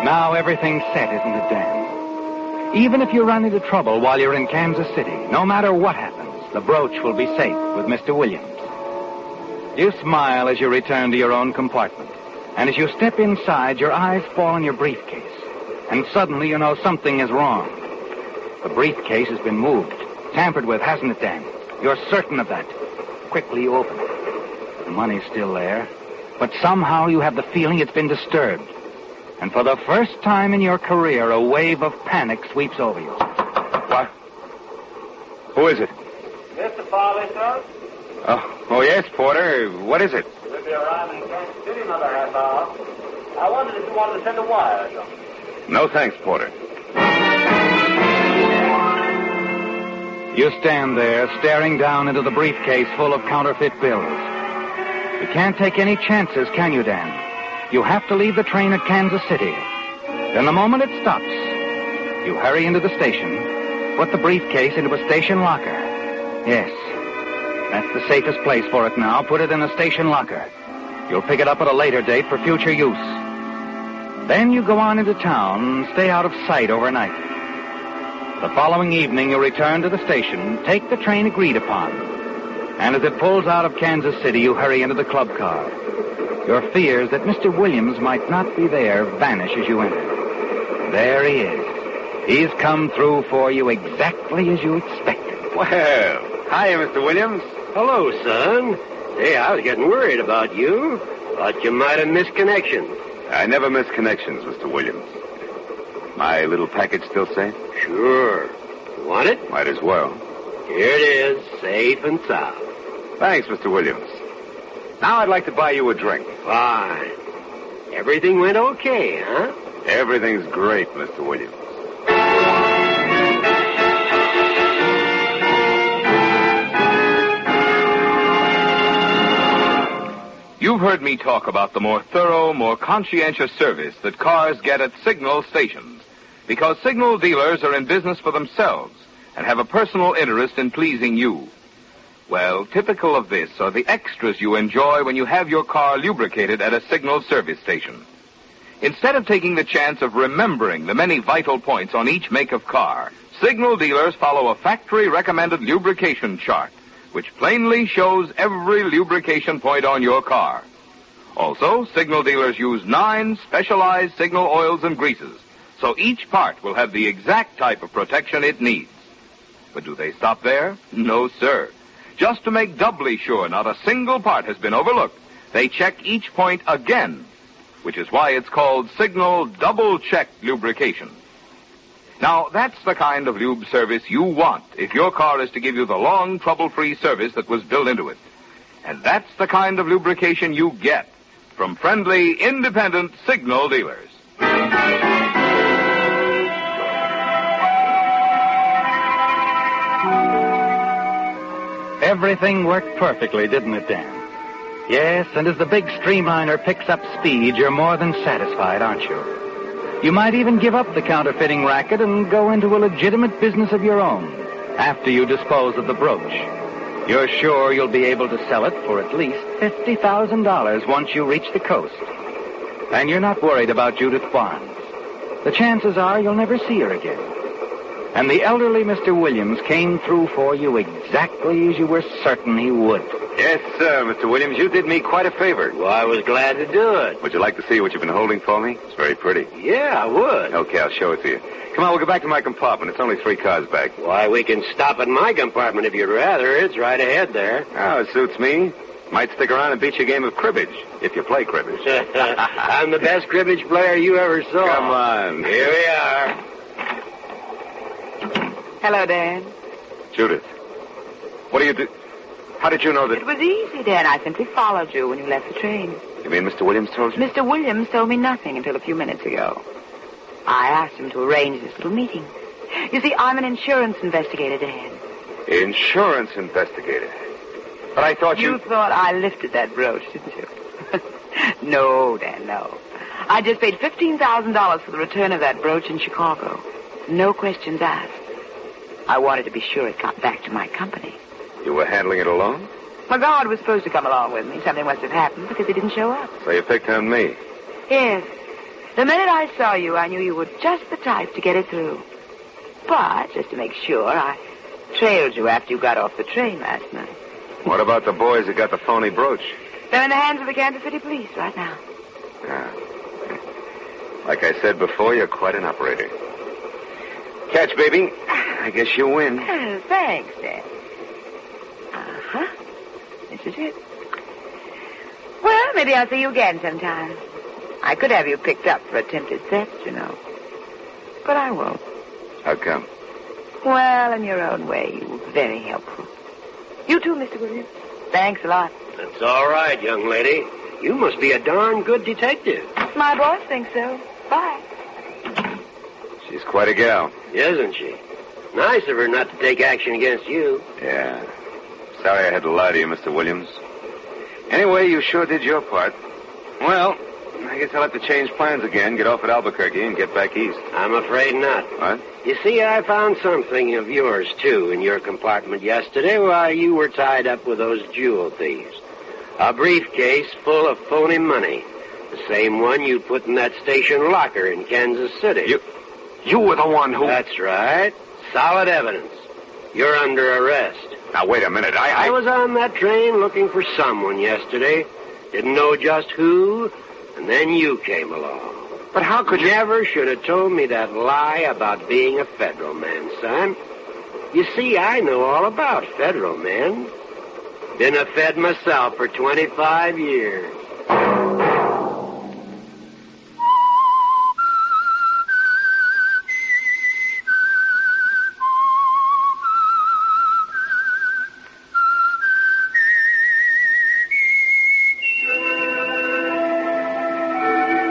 Now everything's set, isn't it, Dan? Even if you run into trouble while you're in Kansas City, no matter what happens, the brooch will be safe with Mr. Williams. You smile as you return to your own compartment. And as you step inside, your eyes fall on your briefcase. And suddenly you know something is wrong. The briefcase has been moved. Tampered with, hasn't it, Dan? You're certain of that. Quickly you open it. The money's still there. But somehow you have the feeling it's been disturbed. And for the first time in your career, a wave of panic sweeps over you. What? Who is it? Mr. Farley, sir? Oh, yes, Porter. What is it? We'll be arriving in Kansas City in another half hour. I wondered if you wanted to send a wire or something. No, thanks, Porter. You stand there, staring down into the briefcase full of counterfeit bills. You can't take any chances, can you, Dan? You have to leave the train at Kansas City. Then the moment it stops, you hurry into the station, put the briefcase into a station locker. Yes, that's the safest place for it now. Put it in a station locker. You'll pick it up at a later date for future use. Then you go on into town and stay out of sight overnight. The following evening, you return to the station, take the train agreed upon. And as it pulls out of Kansas City, you hurry into the club car. Your fears that Mr. Williams might not be there vanish as you enter. There he is. He's come through for you exactly as you expected. Well, hi, Mr. Williams. Hello, son. Hey, I was getting worried about you. Thought you might have missed connections. I never miss connections, Mr. Williams. My little package still safe? Sure. You want it? Might as well. Here it is, safe and sound. Thanks, Mr. Williams. Now I'd like to buy you a drink. Fine. Everything went okay, huh? Everything's great, Mr. Williams. You've heard me talk about the more thorough, more conscientious service that cars get at signal stations, because signal dealers are in business for themselves and have a personal interest in pleasing you. Well, typical of this are the extras you enjoy when you have your car lubricated at a signal service station. Instead of taking the chance of remembering the many vital points on each make of car, signal dealers follow a factory-recommended lubrication chart, which plainly shows every lubrication point on your car. Also, signal dealers use 9 specialized signal oils and greases, so each part will have the exact type of protection it needs. But do they stop there? No, sir. Just to make doubly sure not a single part has been overlooked, they check each point again, which is why it's called Signal Double Check Lubrication. Now, that's the kind of lube service you want if your car is to give you the long, trouble-free service that was built into it. And that's the kind of lubrication you get from friendly, independent signal dealers. Everything worked perfectly, didn't it, Dan? Yes, and as the big streamliner picks up speed, you're more than satisfied, aren't you? You might even give up the counterfeiting racket and go into a legitimate business of your own after you dispose of the brooch. You're sure you'll be able to sell it for at least $50,000 once you reach the coast. And you're not worried about Judith Barnes. The chances are you'll never see her again. And the elderly Mr. Williams came through for you exactly as you were certain he would. Yes, sir, Mr. Williams. You did me quite a favor. Well, I was glad to do it. Would you like to see what you've been holding for me? It's very pretty. Yeah, I would. Okay, I'll show it to you. Come on, we'll go back to my compartment. It's only 3 cars back. Why, we can stop at my compartment if you'd rather. It's right ahead there. Oh, it suits me. Might stick around and beat you a game of cribbage, if you play cribbage. I'm the best cribbage player you ever saw. Come on. Here we are. Hello, Dan. Judith, what do you do? How did you know that? It was easy, Dan. I simply followed you when you left the train. You mean Mr. Williams told you? Mr. Williams told me nothing until a few minutes ago. I asked him to arrange this little meeting. You see, I'm an insurance investigator, Dan. Insurance investigator? But I thought You thought I lifted that brooch, didn't you? No, Dan, no. I just paid $15,000 for the return of that brooch in Chicago. No questions asked. I wanted to be sure it got back to my company. You were handling it alone? My guard was supposed to come along with me. Something must have happened because he didn't show up. So you picked on me? Yes. The minute I saw you, I knew you were just the type to get it through. But, just to make sure, I trailed you after you got off the train last night. What about the boys that got the phony brooch? They're in the hands of the Kansas City police right now. Yeah. Like I said before, you're quite an operator. Catch, baby. I guess you win. Oh, thanks, Dad. Uh-huh. This is it. Well, maybe I'll see you again sometime. I could have you picked up for attempted theft, you know. But I won't. How come? Well, in your own way, you were very helpful. You too, Mr. Williams. Thanks a lot. That's all right, young lady. You must be a darn good detective. My boss thinks so. Bye. She's quite a gal. Isn't she? Nice of her not to take action against you. Yeah. Sorry I had to lie to you, Mr. Williams. Anyway, you sure did your part. Well, I guess I'll have to change plans again, get off at Albuquerque, and get back east. I'm afraid not. What? You see, I found something of yours, too, in your compartment yesterday while you were tied up with those jewel thieves. A briefcase full of phony money. The same one you put in that station locker in Kansas City. You were the one who... That's right. Solid evidence. You're under arrest. Now, wait a minute. I was on that train looking for someone yesterday. Didn't know just who, and then you came along. But how could you... Never should have told me that lie about being a federal man, son. You see, I know all about federal men. Been a Fed myself for 25 years.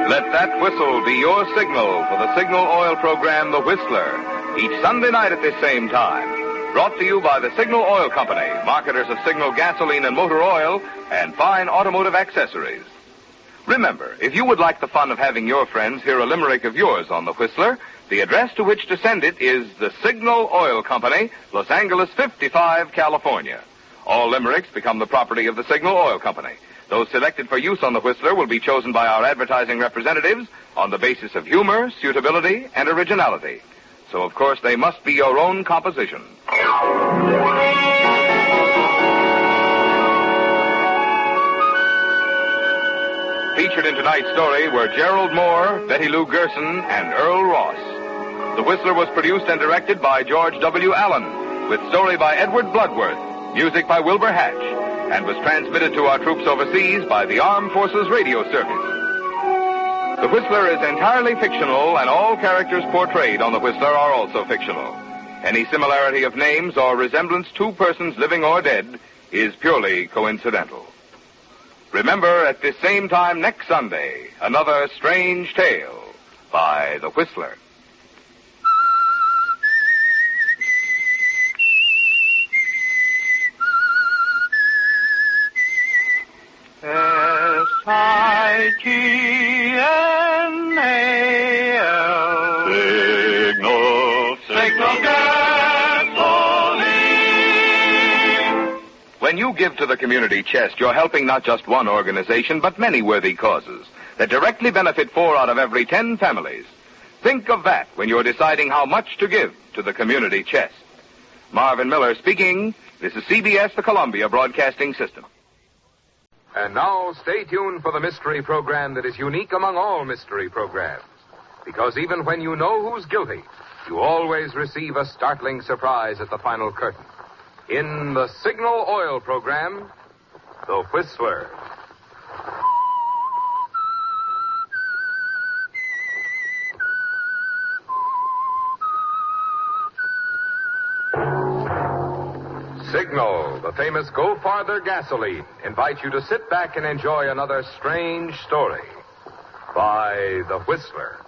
Let that whistle be your signal for the signal oil program, The Whistler, each Sunday night at this same time. Brought to you by the Signal Oil Company, marketers of Signal gasoline and motor oil and fine automotive accessories. Remember, if you would like the fun of having your friends hear a limerick of yours on The Whistler, the address to which to send it is the Signal Oil Company, Los Angeles 55, California. All limericks become the property of the Signal Oil Company. Those selected for use on The Whistler will be chosen by our advertising representatives on the basis of humor, suitability, and originality. So, of course, they must be your own composition. Featured in tonight's story were Gerald Moore, Betty Lou Gerson, and Earl Ross. The Whistler was produced and directed by George W. Allen, with story by Edward Bloodworth, music by Wilbur Hatch, and was transmitted to our troops overseas by the Armed Forces Radio Service. The Whistler is entirely fictional, and all characters portrayed on The Whistler are also fictional. Any similarity of names or resemblance to persons living or dead is purely coincidental. Remember, at this same time next Sunday, another strange tale by The Whistler. S-I-G-N-A-L Signal gasoline. When you give to the community chest, you're helping not just one organization, but many worthy causes that directly benefit 4 out of every 10 families. Think of that when you're deciding how much to give to the community chest. Marvin Miller speaking. This is CBS, the Columbia Broadcasting System. And now, stay tuned for the mystery program that is unique among all mystery programs. Because even when you know who's guilty, you always receive a startling surprise at the final curtain. In the Signal Oil program, The Whistler. Signal, the famous Go Farther gasoline, invites you to sit back and enjoy another strange story by The Whistler.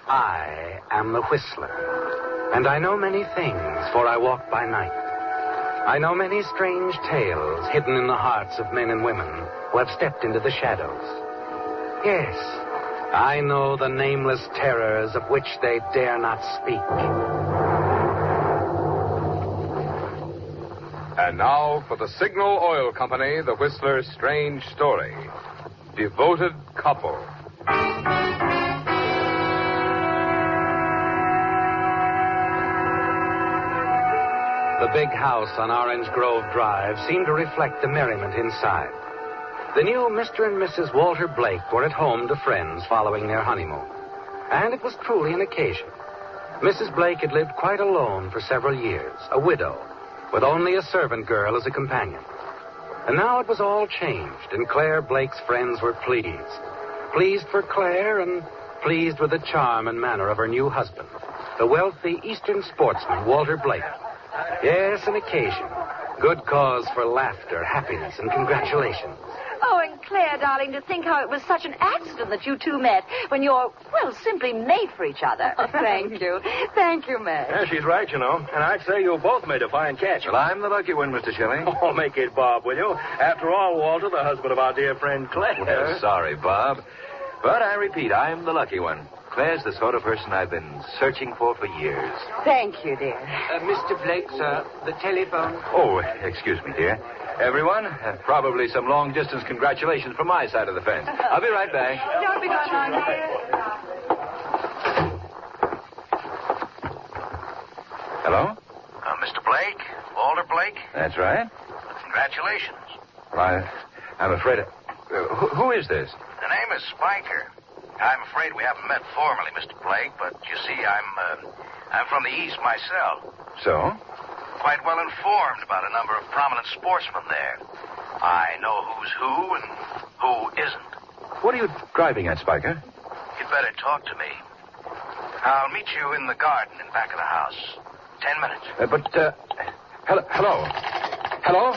I am the Whistler, and I know many things, for I walk by night. I know many strange tales hidden in the hearts of men and women who have stepped into the shadows. Yes, I know the nameless terrors of which they dare not speak. And now for the Signal Oil Company, The Whistler's strange story. Devoted Couple. The big house on Orange Grove Drive seemed to reflect the merriment inside. The new Mr. and Mrs. Walter Blake were at home to friends following their honeymoon. And it was truly an occasion. Mrs. Blake had lived quite alone for several years, a widow, with only a servant girl as a companion. And now it was all changed, and Claire Blake's friends were pleased. Pleased for Claire and pleased with the charm and manner of her new husband, the wealthy Eastern sportsman, Walter Blake. Yes, an occasion. Good cause for laughter, happiness, and congratulations. Oh, and Claire, darling, to think how it was such an accident that you two met when you're, well, simply made for each other. Oh, thank you. Thank you, Meg. Yeah, she's right, you know. And I'd say you both made a fine catch. Well, I'm the lucky one, Mr. Shelley. Oh, make it Bob, will you? After all, Walter, the husband of our dear friend Claire. Well, sorry, Bob. But I repeat, I'm the lucky one. Claire's the sort of person I've been searching for years. Thank you, dear. Mr. Blake, sir, the telephone. Oh, excuse me, dear. Everyone, probably some long-distance congratulations from my side of the fence. I'll be right back. Don't be gone long, dear. Hello? Mr. Blake? Walter Blake? That's right. Congratulations. Well, I'm afraid... who is this? The name is Spiker. I'm afraid we haven't met formally, Mr. Blake, but you see, I'm from the East myself. So? Quite well informed about a number of prominent sportsmen there. I know who's who and who isn't. What are you driving at, Spiker? You'd better talk to me. I'll meet you in the garden in back of the house. 10 minutes. Hello? Hello?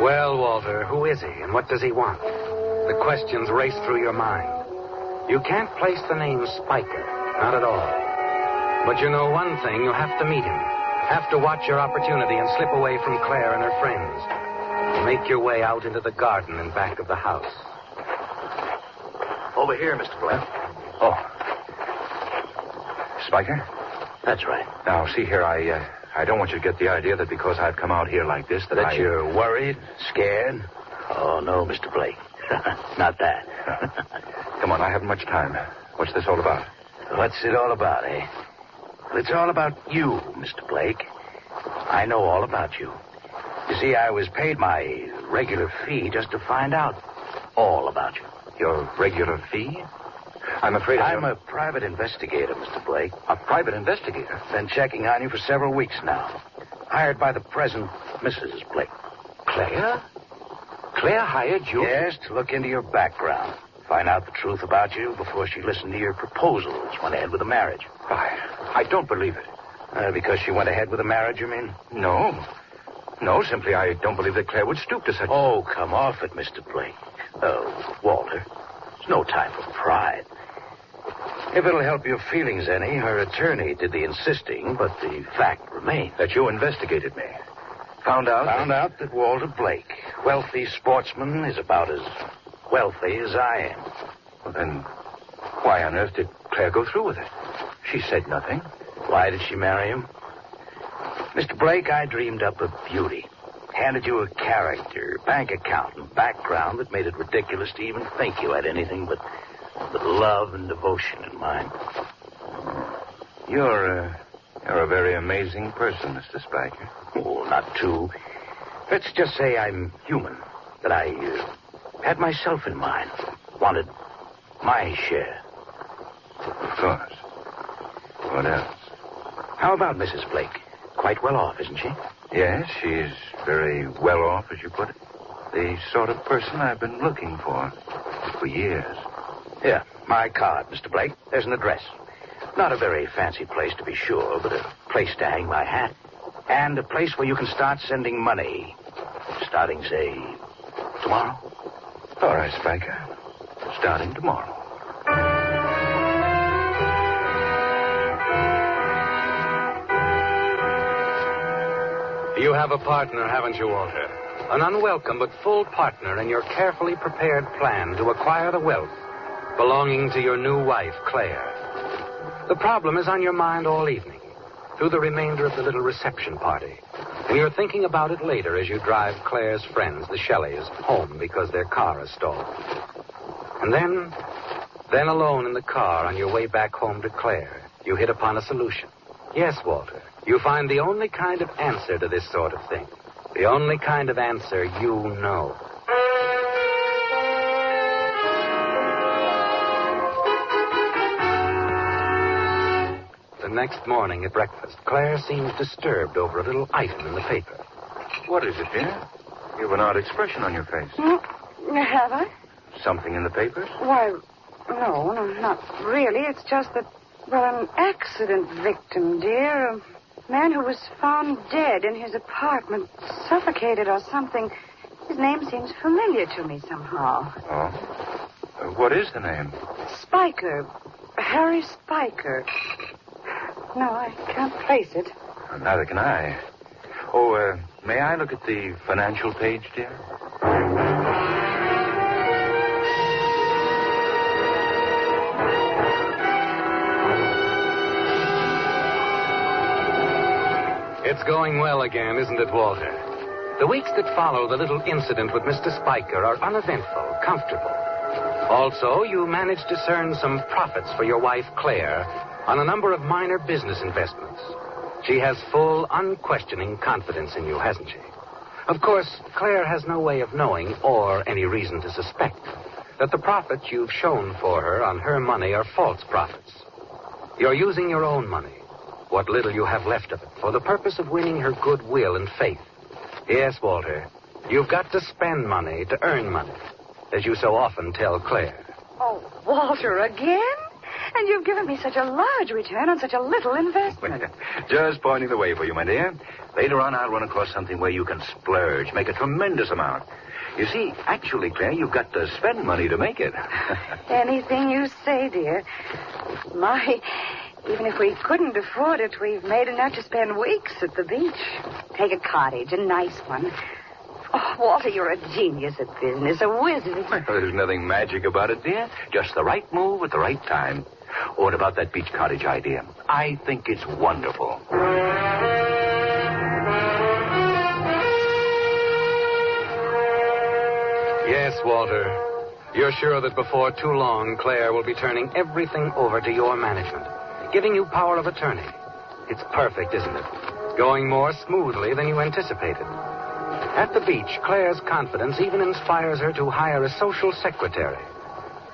Well, Walter, who is he and what does he want? The questions race through your mind. You can't place the name Spiker, not at all. But you know one thing, you have to meet him. Have to watch your opportunity and slip away from Claire and her friends. Make your way out into the garden in back of the house. Over here, Mr. Blake. Oh. Spiker? That's right. Now, see here, I don't want you to get the idea that because I've come out here like this that you're worried, scared? Oh, no, Mr. Blake. Not that. Come on, I haven't much time. What's this all about? What's it all about, eh? Well, it's all about you, Mr. Blake. I know all about you. You see, I was paid my regular fee just to find out all about you. Your regular fee? I'm afraid I'm a private investigator, Mr. Blake. A private investigator? Been checking on you for several weeks now. Hired by the present Mrs. Blake. Claire? Claire hired you? Yes, to look into your background. Find out the truth about you before she listened to your proposals, went ahead with the marriage. I don't believe it. Because she went ahead with the marriage, you mean? No. No, simply I don't believe that Claire would stoop to such... Oh, come off it, Mr. Blake. Oh, Walter. It's no time for pride. If it'll help your feelings any, her attorney did the insisting, but the fact remains. That you investigated me. Found out that Walter Blake, wealthy sportsman, is about as wealthy as I am. Well, then, why on earth did Claire go through with it? She said nothing. Why did she marry him? Mr. Blake, I dreamed up a beauty. Handed you a character, bank account, and background that made it ridiculous to even think you had anything but love and devotion in mind. You're a very amazing person, Mr. Spiker. Oh, not too. Let's just say I'm human. That I had myself in mind. Wanted my share. Of course. What else? How about Mrs. Blake? Quite well off, isn't she? Yes, she's very well off, as you put it. The sort of person I've been looking for years. Here, my card, Mr. Blake. There's an address. Not a very fancy place, to be sure, but a place to hang my hat. And a place where you can start sending money. Starting, say, tomorrow. All right, Spiker. Starting tomorrow. You have a partner, haven't you, Walter? An unwelcome but full partner in your carefully prepared plan to acquire the wealth belonging to your new wife, Claire. The problem is on your mind all evening, through the remainder of the little reception party. And you're thinking about it later as you drive Claire's friends, the Shelleys, home because their car is stalled. And then Then alone in the car on your way back home to Claire, you hit upon a solution. Yes, Walter, you find the only kind of answer to this sort of thing. The only kind of answer you know. The next morning at breakfast, Claire seems disturbed over a little item in the paper. What is it, dear? You have an odd expression on your face. Have I? Something in the papers? Why, no, not really. It's just that, well, an accident victim, dear. A man who was found dead in his apartment, suffocated or something. His name seems familiar to me somehow. Oh? What is the name? Spiker. Harry Spiker. No, I can't place it. Neither can I. Oh, may I look at the financial page, dear? It's going well again, isn't it, Walter? The weeks that follow the little incident with Mr. Spiker are uneventful, comfortable. Also, you manage to discern some profits for your wife, Claire, on a number of minor business investments. She has full, unquestioning confidence in you, hasn't she? Of course, Claire has no way of knowing, or any reason to suspect, that the profits you've shown for her on her money are false profits. You're using your own money, what little you have left of it, for the purpose of winning her goodwill and faith. Yes, Walter, you've got to spend money to earn money, as you so often tell Claire. Oh, Walter, again? And you've given me such a large return on such a little investment. Just pointing the way for you, my dear. Later on, I'll run across something where you can splurge, make a tremendous amount. You see, actually, Claire, you've got to spend money to make it. Anything you say, dear. Even if we couldn't afford it, we've made enough to spend weeks at the beach. Take a cottage, a nice one. Oh, Walter, you're a genius at business, a wizard. Well, there's nothing magic about it, dear. Just the right move at the right time. Oh, and about that beach cottage idea, I think it's wonderful. Yes, Walter. You're sure that before too long, Claire will be turning everything over to your management, giving you power of attorney. It's perfect, isn't it? Going more smoothly than you anticipated. At the beach, Claire's confidence even inspires her to hire a social secretary.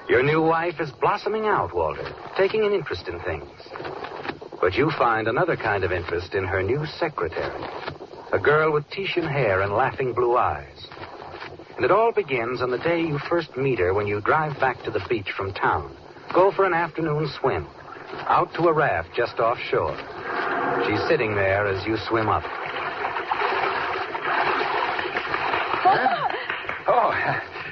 Your new wife is blossoming out, Walter, taking an interest in things. But you find another kind of interest in her new secretary, a girl with Titian hair and laughing blue eyes. And it all begins on the day you first meet her when you drive back to the beach from town. Go for an afternoon swim, out to a raft just offshore. She's sitting there as you swim up. Oh,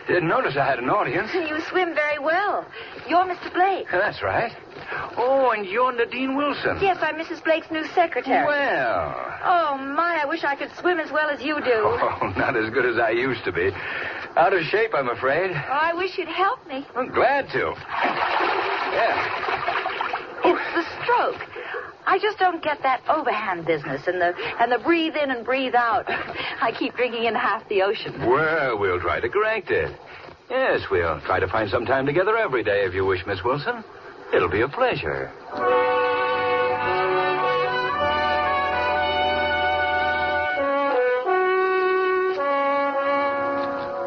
didn't notice I had an audience. You swim very well. You're Mr. Blake. That's right. Oh, and you're Nadine Wilson. Yes, I'm Mrs. Blake's new secretary. Well. Oh, my, I wish I could swim as well as you do. Oh, not as good as I used to be. Out of shape, I'm afraid. Oh, I wish you'd help me. I'm glad to. Yeah. It's the stroke. I just don't get that overhand business and the breathe in and breathe out. I keep drinking in half the ocean. Well, we'll try to correct it. Yes, we'll try to find some time together every day if you wish, Miss Wilson. It'll be a pleasure.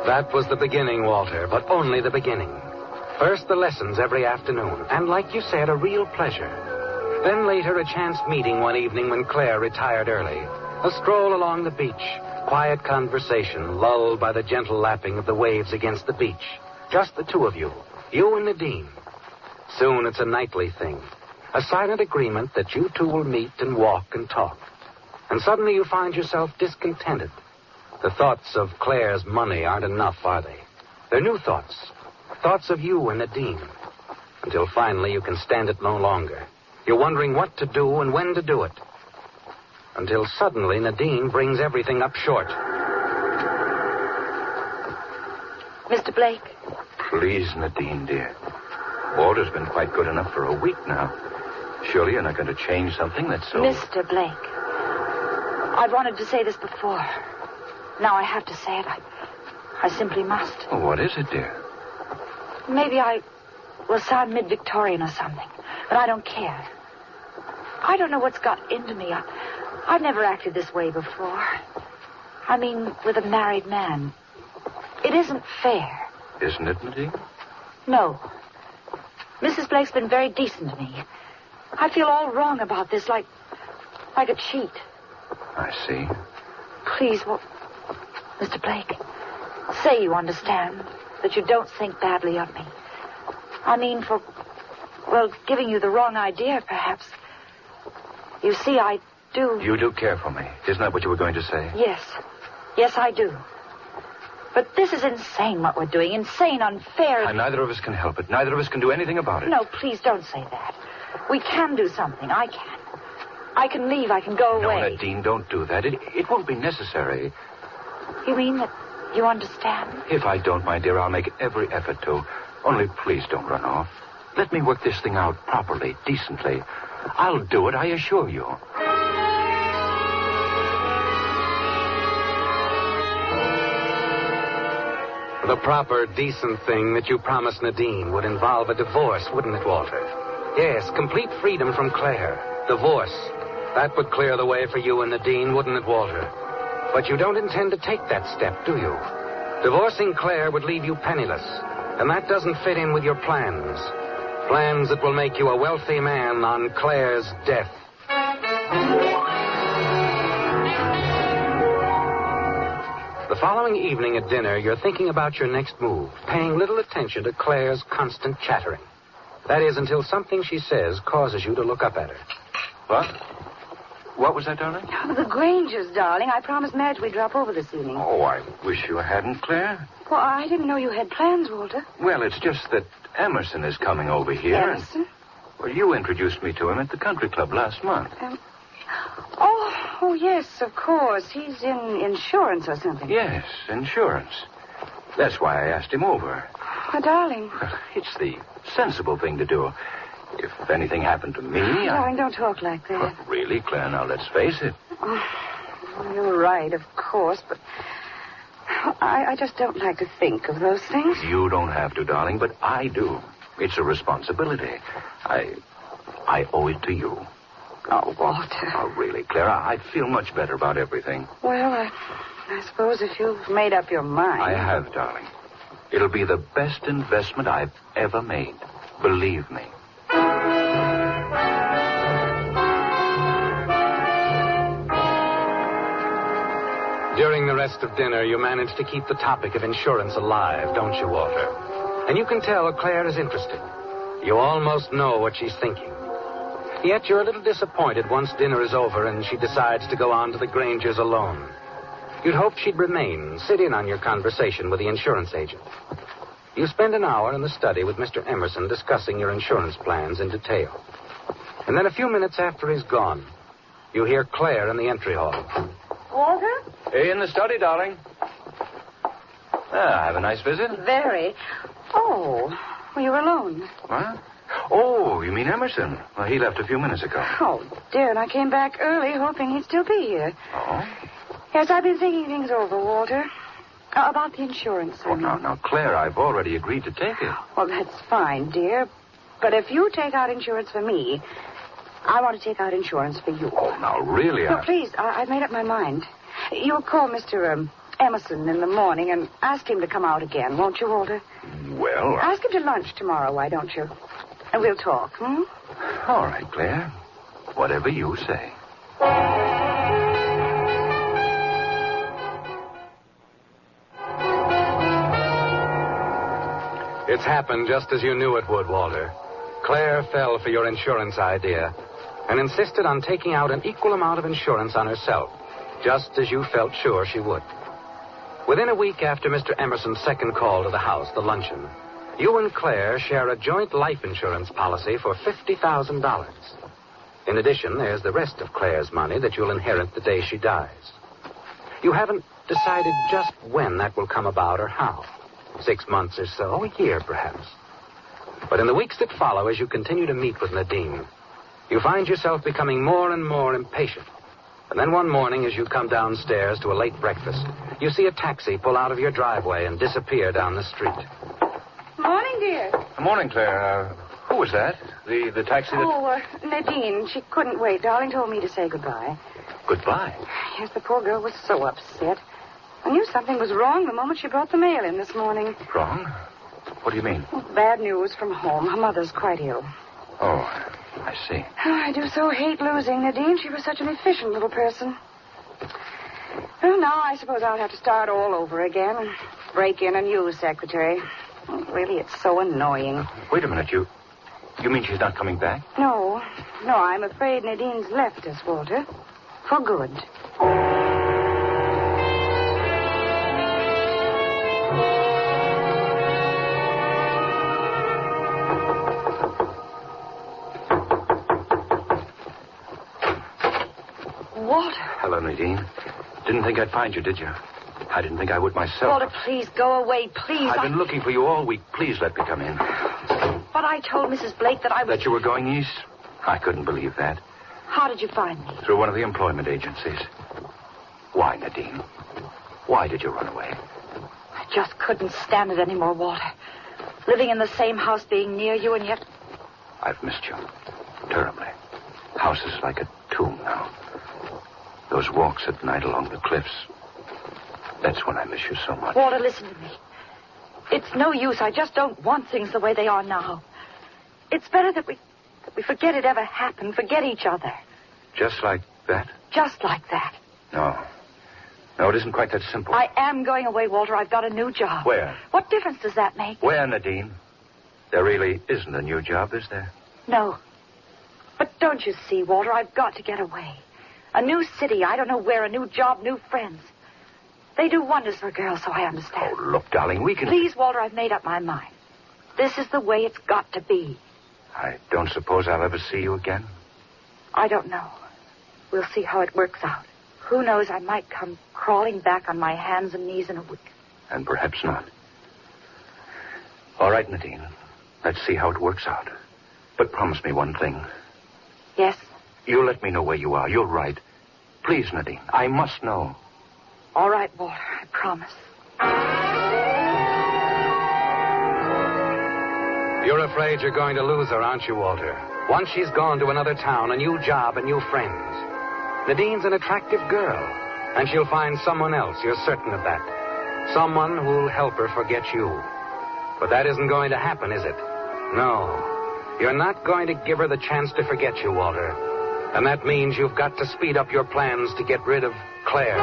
That was the beginning, Walter, but only the beginning. First, the lessons every afternoon, and like you said, a real pleasure. Then later, a chance meeting one evening when Claire retired early. A stroll along the beach. Quiet conversation, lulled by the gentle lapping of the waves against the beach. Just the two of you. You and Nadine. Soon it's a nightly thing. A silent agreement that you two will meet and walk and talk. And suddenly you find yourself discontented. The thoughts of Claire's money aren't enough, are they? They're new thoughts. Thoughts of you and Nadine. Until finally you can stand it no longer. You're wondering what to do and when to do it. Until suddenly Nadine brings everything up short. Mr. Blake. Please, Nadine, dear. Walter's been quite good enough for a week now. Surely you're not going to change something that's so... Mr. Blake. I've wanted to say this before. Now I have to say it. I simply must. Well, what is it, dear? Maybe I will sound mid-Victorian or something. But I don't care. I don't know what's got into me. I've never acted this way before. I mean, with a married man. It isn't fair. Isn't it, Nadine? No. Mrs. Blake's been very decent to me. I feel all wrong about this, like a cheat. I see. Please, Mr. Blake, say you understand, that you don't think badly of me. I mean, giving you the wrong idea, perhaps. You see, I do... You do care for me. Isn't that what you were going to say? Yes. Yes, I do. But this is insane, what we're doing. Insane, unfair. And neither of us can help it. Neither of us can do anything about it. No, please don't say that. We can do something. I can. I can leave. I can go away. No, Nadine, don't do that. It won't be necessary. You mean that you understand? If I don't, my dear, I'll make every effort to. Only please don't run off. Let me work this thing out properly, decently. I'll do it, I assure you. The proper, decent thing that you promised Nadine would involve a divorce, wouldn't it, Walter? Yes, complete freedom from Claire. Divorce. That would clear the way for you and Nadine, wouldn't it, Walter? But you don't intend to take that step, do you? Divorcing Claire would leave you penniless, and that doesn't fit in with your plans. Plans that will make you a wealthy man on Claire's death. The following evening at dinner, you're thinking about your next move, paying little attention to Claire's constant chattering. That is, until something she says causes you to look up at her. What? What was that, darling? Oh, the Grangers, darling. I promised Madge we'd drop over this evening. Oh, I wish you hadn't, Claire. Well, I didn't know you had plans, Walter. Well, it's just that Emerson is coming over here. Emerson? Well, you introduced me to him at the country club last month. Oh, yes, of course. He's in insurance or something. Yes, insurance. That's why I asked him over. Oh, darling. It's the sensible thing to do. If anything happened to me, Darling, don't talk like that. Well, really, Claire, now let's face it. Oh, you're right, of course, but I just don't like to think of those things. You don't have to, darling, but I do. It's a responsibility. I owe it to you. Oh, Walter. Oh, really, Claire, I feel much better about everything. Well, I suppose if you've made up your mind. I have, darling. It'll be the best investment I've ever made. Believe me. During the rest of dinner, you manage to keep the topic of insurance alive, don't you, Walter? And you can tell Claire is interested. You almost know what she's thinking. Yet you're a little disappointed once dinner is over and she decides to go on to the Grangers alone. You'd hoped she'd remain, sit in on your conversation with the insurance agent. You spend an hour in the study with Mr. Emerson discussing your insurance plans in detail. And then a few minutes after he's gone, you hear Claire in the entry hall. Walter? Hey, in the study, darling. Have a nice visit? Very. Oh, well, you're alone. What? Oh, you mean Emerson? Well, he left a few minutes ago. Oh, dear, and I came back early hoping he'd still be here. Oh? Yes, I've been thinking things over, Walter. About the insurance. Oh, now, Claire, I've already agreed to take it. Well, that's fine, dear. But if you take out insurance for me, I want to take out insurance for you. Oh, now, really? No, please, I've made up my mind. You'll call Mr. Emerson in the morning and ask him to come out again, won't you, Walter? Well, Ask him to lunch tomorrow, why don't you? And we'll talk, hmm? All right, Claire. Whatever you say. It's happened just as you knew it would, Walter. Claire fell for your insurance idea and insisted on taking out an equal amount of insurance on herself, just as you felt sure she would. Within a week after Mr. Emerson's second call to the house, the luncheon, you and Claire share a joint life insurance policy for $50,000. In addition, there's the rest of Claire's money that you'll inherit the day she dies. You haven't decided just when that will come about or how. 6 months or so, a year perhaps. But in the weeks that follow, as you continue to meet with Nadine, you find yourself becoming more and more impatient. And then one morning, as you come downstairs to a late breakfast, you see a taxi pull out of your driveway and disappear down the street. Morning, morning, dear. Good morning, Claire. Who was that? The taxi that... Oh, Nadine. She couldn't wait. Darling told me to say goodbye. Goodbye. Yes, the poor girl was so upset. I knew something was wrong the moment she brought the mail in this morning. Wrong? What do you mean? Bad news from home. Her mother's quite ill. Oh, I see. Oh, I do so hate losing Nadine. She was such an efficient little person. Well, now I suppose I'll have to start all over again and break in a new secretary. Really, it's so annoying. Wait a minute. You mean she's not coming back? No, I'm afraid Nadine's left us, Walter. For good. Walter. Hello, Nadine. Didn't think I'd find you, did you? I didn't think I would myself. Walter, please go away, please. I've been looking for you all week. Please let me come in. But I told Mrs. Blake that I was... That you were going east? I couldn't believe that. How did you find me? Through one of the employment agencies. Why, Nadine? Why did you run away? I just couldn't stand it anymore, Walter. Living in the same house, being near you, and yet... I've missed you. Terribly. House is like a tomb now. Those walks at night along the cliffs. That's when I miss you so much. Walter, listen to me. It's no use. I just don't want things the way they are now. It's better that we forget it ever happened, forget each other. Just like that? Just like that. No, it isn't quite that simple. I am going away, Walter. I've got a new job. Where? What difference does that make? Where, Nadine? There really isn't a new job, is there? No. But don't you see, Walter, I've got to get away. A new city, I don't know where, a new job, new friends. They do wonders for girls, so I understand. Oh, look, darling, we can... Please, Walter, I've made up my mind. This is the way it's got to be. I don't suppose I'll ever see you again? I don't know. We'll see how it works out. Who knows, I might come crawling back on my hands and knees in a week. And perhaps not. All right, Nadine. Let's see how it works out. But promise me one thing. Yes? You'll let me know where you are. You'll write. Please, Nadine. I must know. All right, Walter. I promise. You're afraid you're going to lose her, aren't you, Walter? Once she's gone to another town, a new job, and new friends. Nadine's an attractive girl, and she'll find someone else, you're certain of that. Someone who'll help her forget you. But that isn't going to happen, is it? No. You're not going to give her the chance to forget you, Walter. And that means you've got to speed up your plans to get rid of Claire.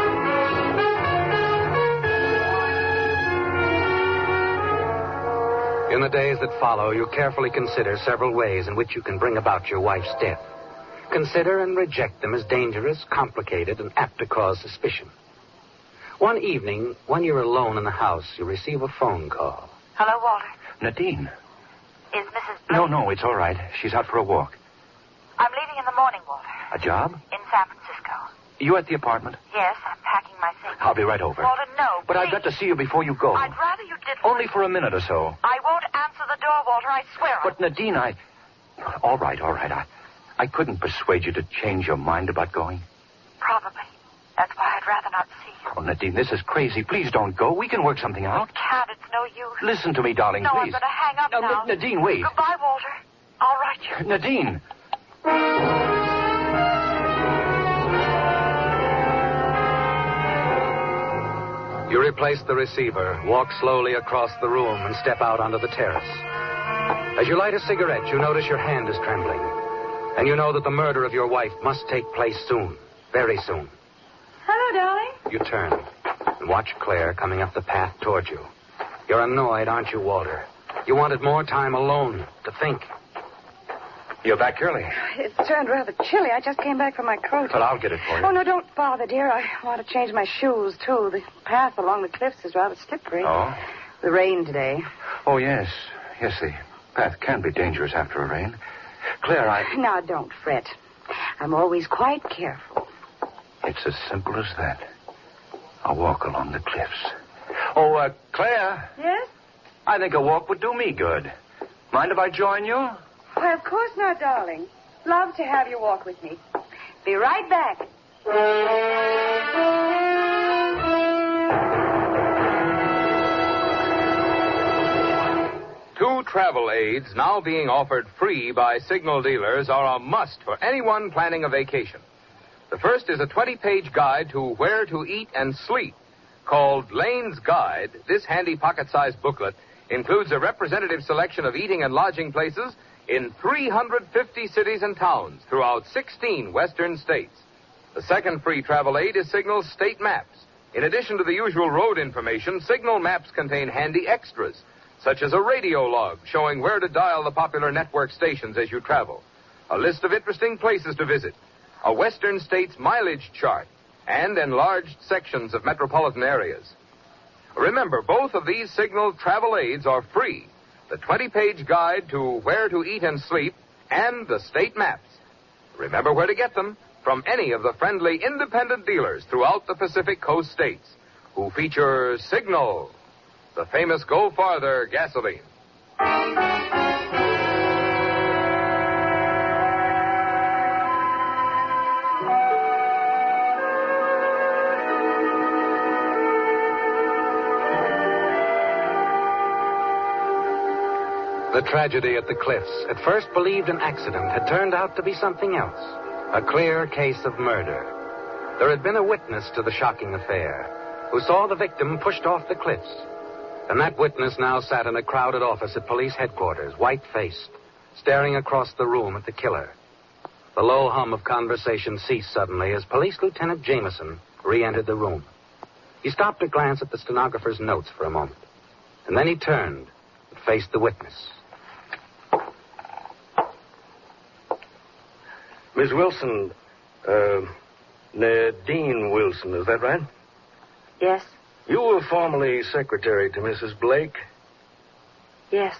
In the days that follow, you carefully consider several ways in which you can bring about your wife's death. Consider and reject them as dangerous, complicated, and apt to cause suspicion. One evening, when you're alone in the house, you receive a phone call. Hello, Walter. Nadine. Is Mrs. Blake... No, it's all right. She's out for a walk. I'm leaving in the morning, Walter. A job? In San Francisco. You at the apartment? Yes, I'm packing my things. I'll be right over. Walter, no, But please. I've got to see you before you go. I'd rather you didn't. Only for a minute or so. I won't answer the door, Walter. I swear. But, Nadine, All right. I couldn't persuade you to change your mind about going. Probably. That's why I'd rather not see you. Oh, Nadine, this is crazy. Please don't go. We can work something out. Can't. It's no use. Listen to me, darling, No, please. I'm going to hang up now. Nadine, wait. Goodbye, Walter. I'll write you. Nadine. You replace the receiver, walk slowly across the room, and step out onto the terrace. As you light a cigarette, you notice your hand is trembling. And you know that the murder of your wife must take place soon. Very soon. Hello, darling. You turn and watch Claire coming up the path toward you. You're annoyed, aren't you, Walter? You wanted more time alone to think. You're back early. It's turned rather chilly. I just came back from my coat. Well, I'll get it for you. Oh, no, don't bother, dear. I want to change my shoes, too. The path along the cliffs is rather slippery. Oh? The rain today. Oh, yes. Yes, the path can be dangerous after a rain. Claire, Now, don't fret. I'm always quite careful. It's as simple as that. I'll walk along the cliffs. Oh, Claire. Yes? I think a walk would do me good. Mind if I join you? Why, of course not, darling. Love to have you walk with me. Be right back. travel aids now being offered free by Signal dealers are a must for anyone planning a vacation. The first is a 20-page guide to where to eat and sleep. Called Lane's Guide, this handy pocket-sized booklet includes a representative selection of eating and lodging places in 350 cities and towns throughout 16 western states. The second free travel aid is Signal's state maps. In addition to the usual road information, Signal maps contain handy extras, such as a radio log showing where to dial the popular network stations as you travel, a list of interesting places to visit, a western state's mileage chart, and enlarged sections of metropolitan areas. Remember, both of these Signal travel aids are free. The 20-page guide to where to eat and sleep and the state maps. Remember where to get them from any of the friendly independent dealers throughout the Pacific Coast states who feature Signal, the famous Go Farther gasoline. The tragedy at the cliffs, at first believed an accident, had turned out to be something else. A clear case of murder. There had been a witness to the shocking affair who saw the victim pushed off the cliffs. And that witness now sat in a crowded office at police headquarters, white-faced, staring across the room at the killer. The low hum of conversation ceased suddenly as Police Lieutenant Jameson re-entered the room. He stopped to glance at the stenographer's notes for a moment. And then he turned and faced the witness. Miss Wilson, Nadine Wilson, is that right? Yes. You were formerly secretary to Mrs. Blake? Yes.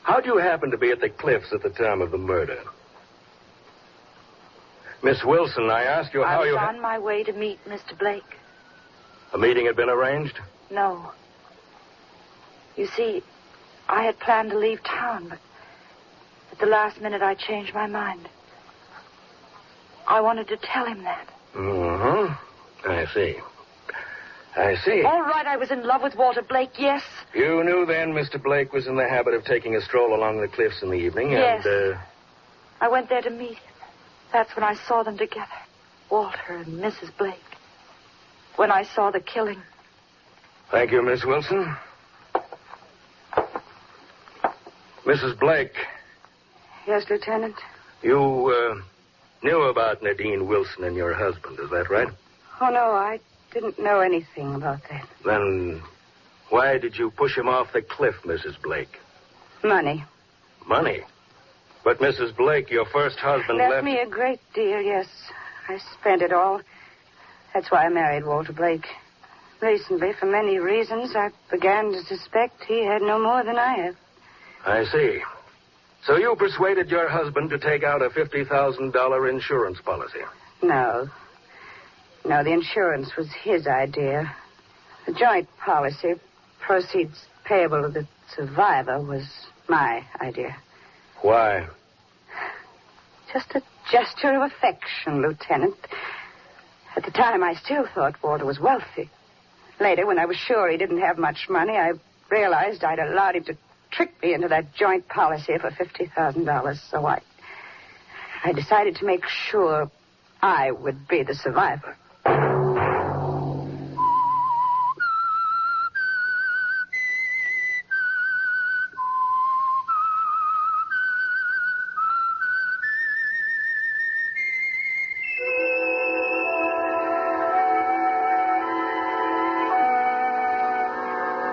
How'd you happen to be at the cliffs at the time of the murder? Miss Wilson, I asked you how I was on my way to meet Mr. Blake. A meeting had been arranged? No. You see, I had planned to leave town, but at the last minute I changed my mind. I wanted to tell him that. Mm-hmm. I see. I see. All right, I was in love with Walter Blake, yes. You knew then Mr. Blake was in the habit of taking a stroll along the cliffs in the evening, yes. And, I went there to meet him. That's when I saw them together, Walter and Mrs. Blake. When I saw the killing. Thank you, Miss Wilson. Mrs. Blake. Yes, Lieutenant? You, knew about Nadine Wilson and your husband, is that right? Oh, no, I didn't know anything about that. Then why did you push him off the cliff, Mrs. Blake? Money. Money? But Mrs. Blake, your first husband left me a great deal, yes. I spent it all. That's why I married Walter Blake. Recently, for many reasons, I began to suspect he had no more than I have. I see. So you persuaded your husband to take out a $50,000 insurance policy? No. No, the insurance was his idea. The joint policy, proceeds payable to the survivor, was my idea. Why? Just a gesture of affection, Lieutenant. At the time, I still thought Walter was wealthy. Later, when I was sure he didn't have much money, I realized I'd allowed him to trick me into that joint policy for $50,000. So I decided to make sure I would be the survivor.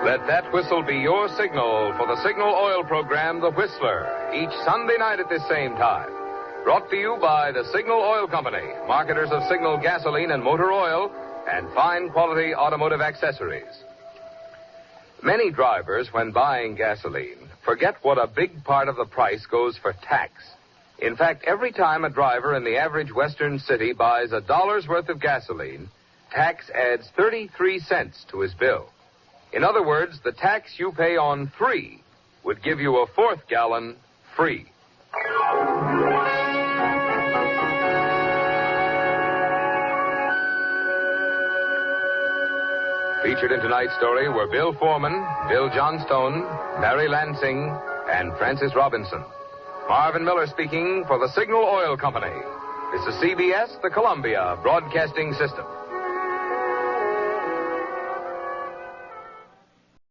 Let that whistle be your signal for the Signal Oil program, The Whistler, each Sunday night at this same time. Brought to you by the Signal Oil Company, marketers of Signal gasoline and motor oil, and fine quality automotive accessories. Many drivers, when buying gasoline, forget what a big part of the price goes for tax. In fact, every time a driver in the average western city buys $1 worth of gasoline, tax adds 33 cents to his bill. In other words, the tax you pay on 3 would give you a 4th gallon free. Featured in tonight's story were Bill Foreman, Bill Johnstone, Barry Lansing, and Francis Robinson. Marvin Miller speaking for the Signal Oil Company. This is CBS, the Columbia Broadcasting System.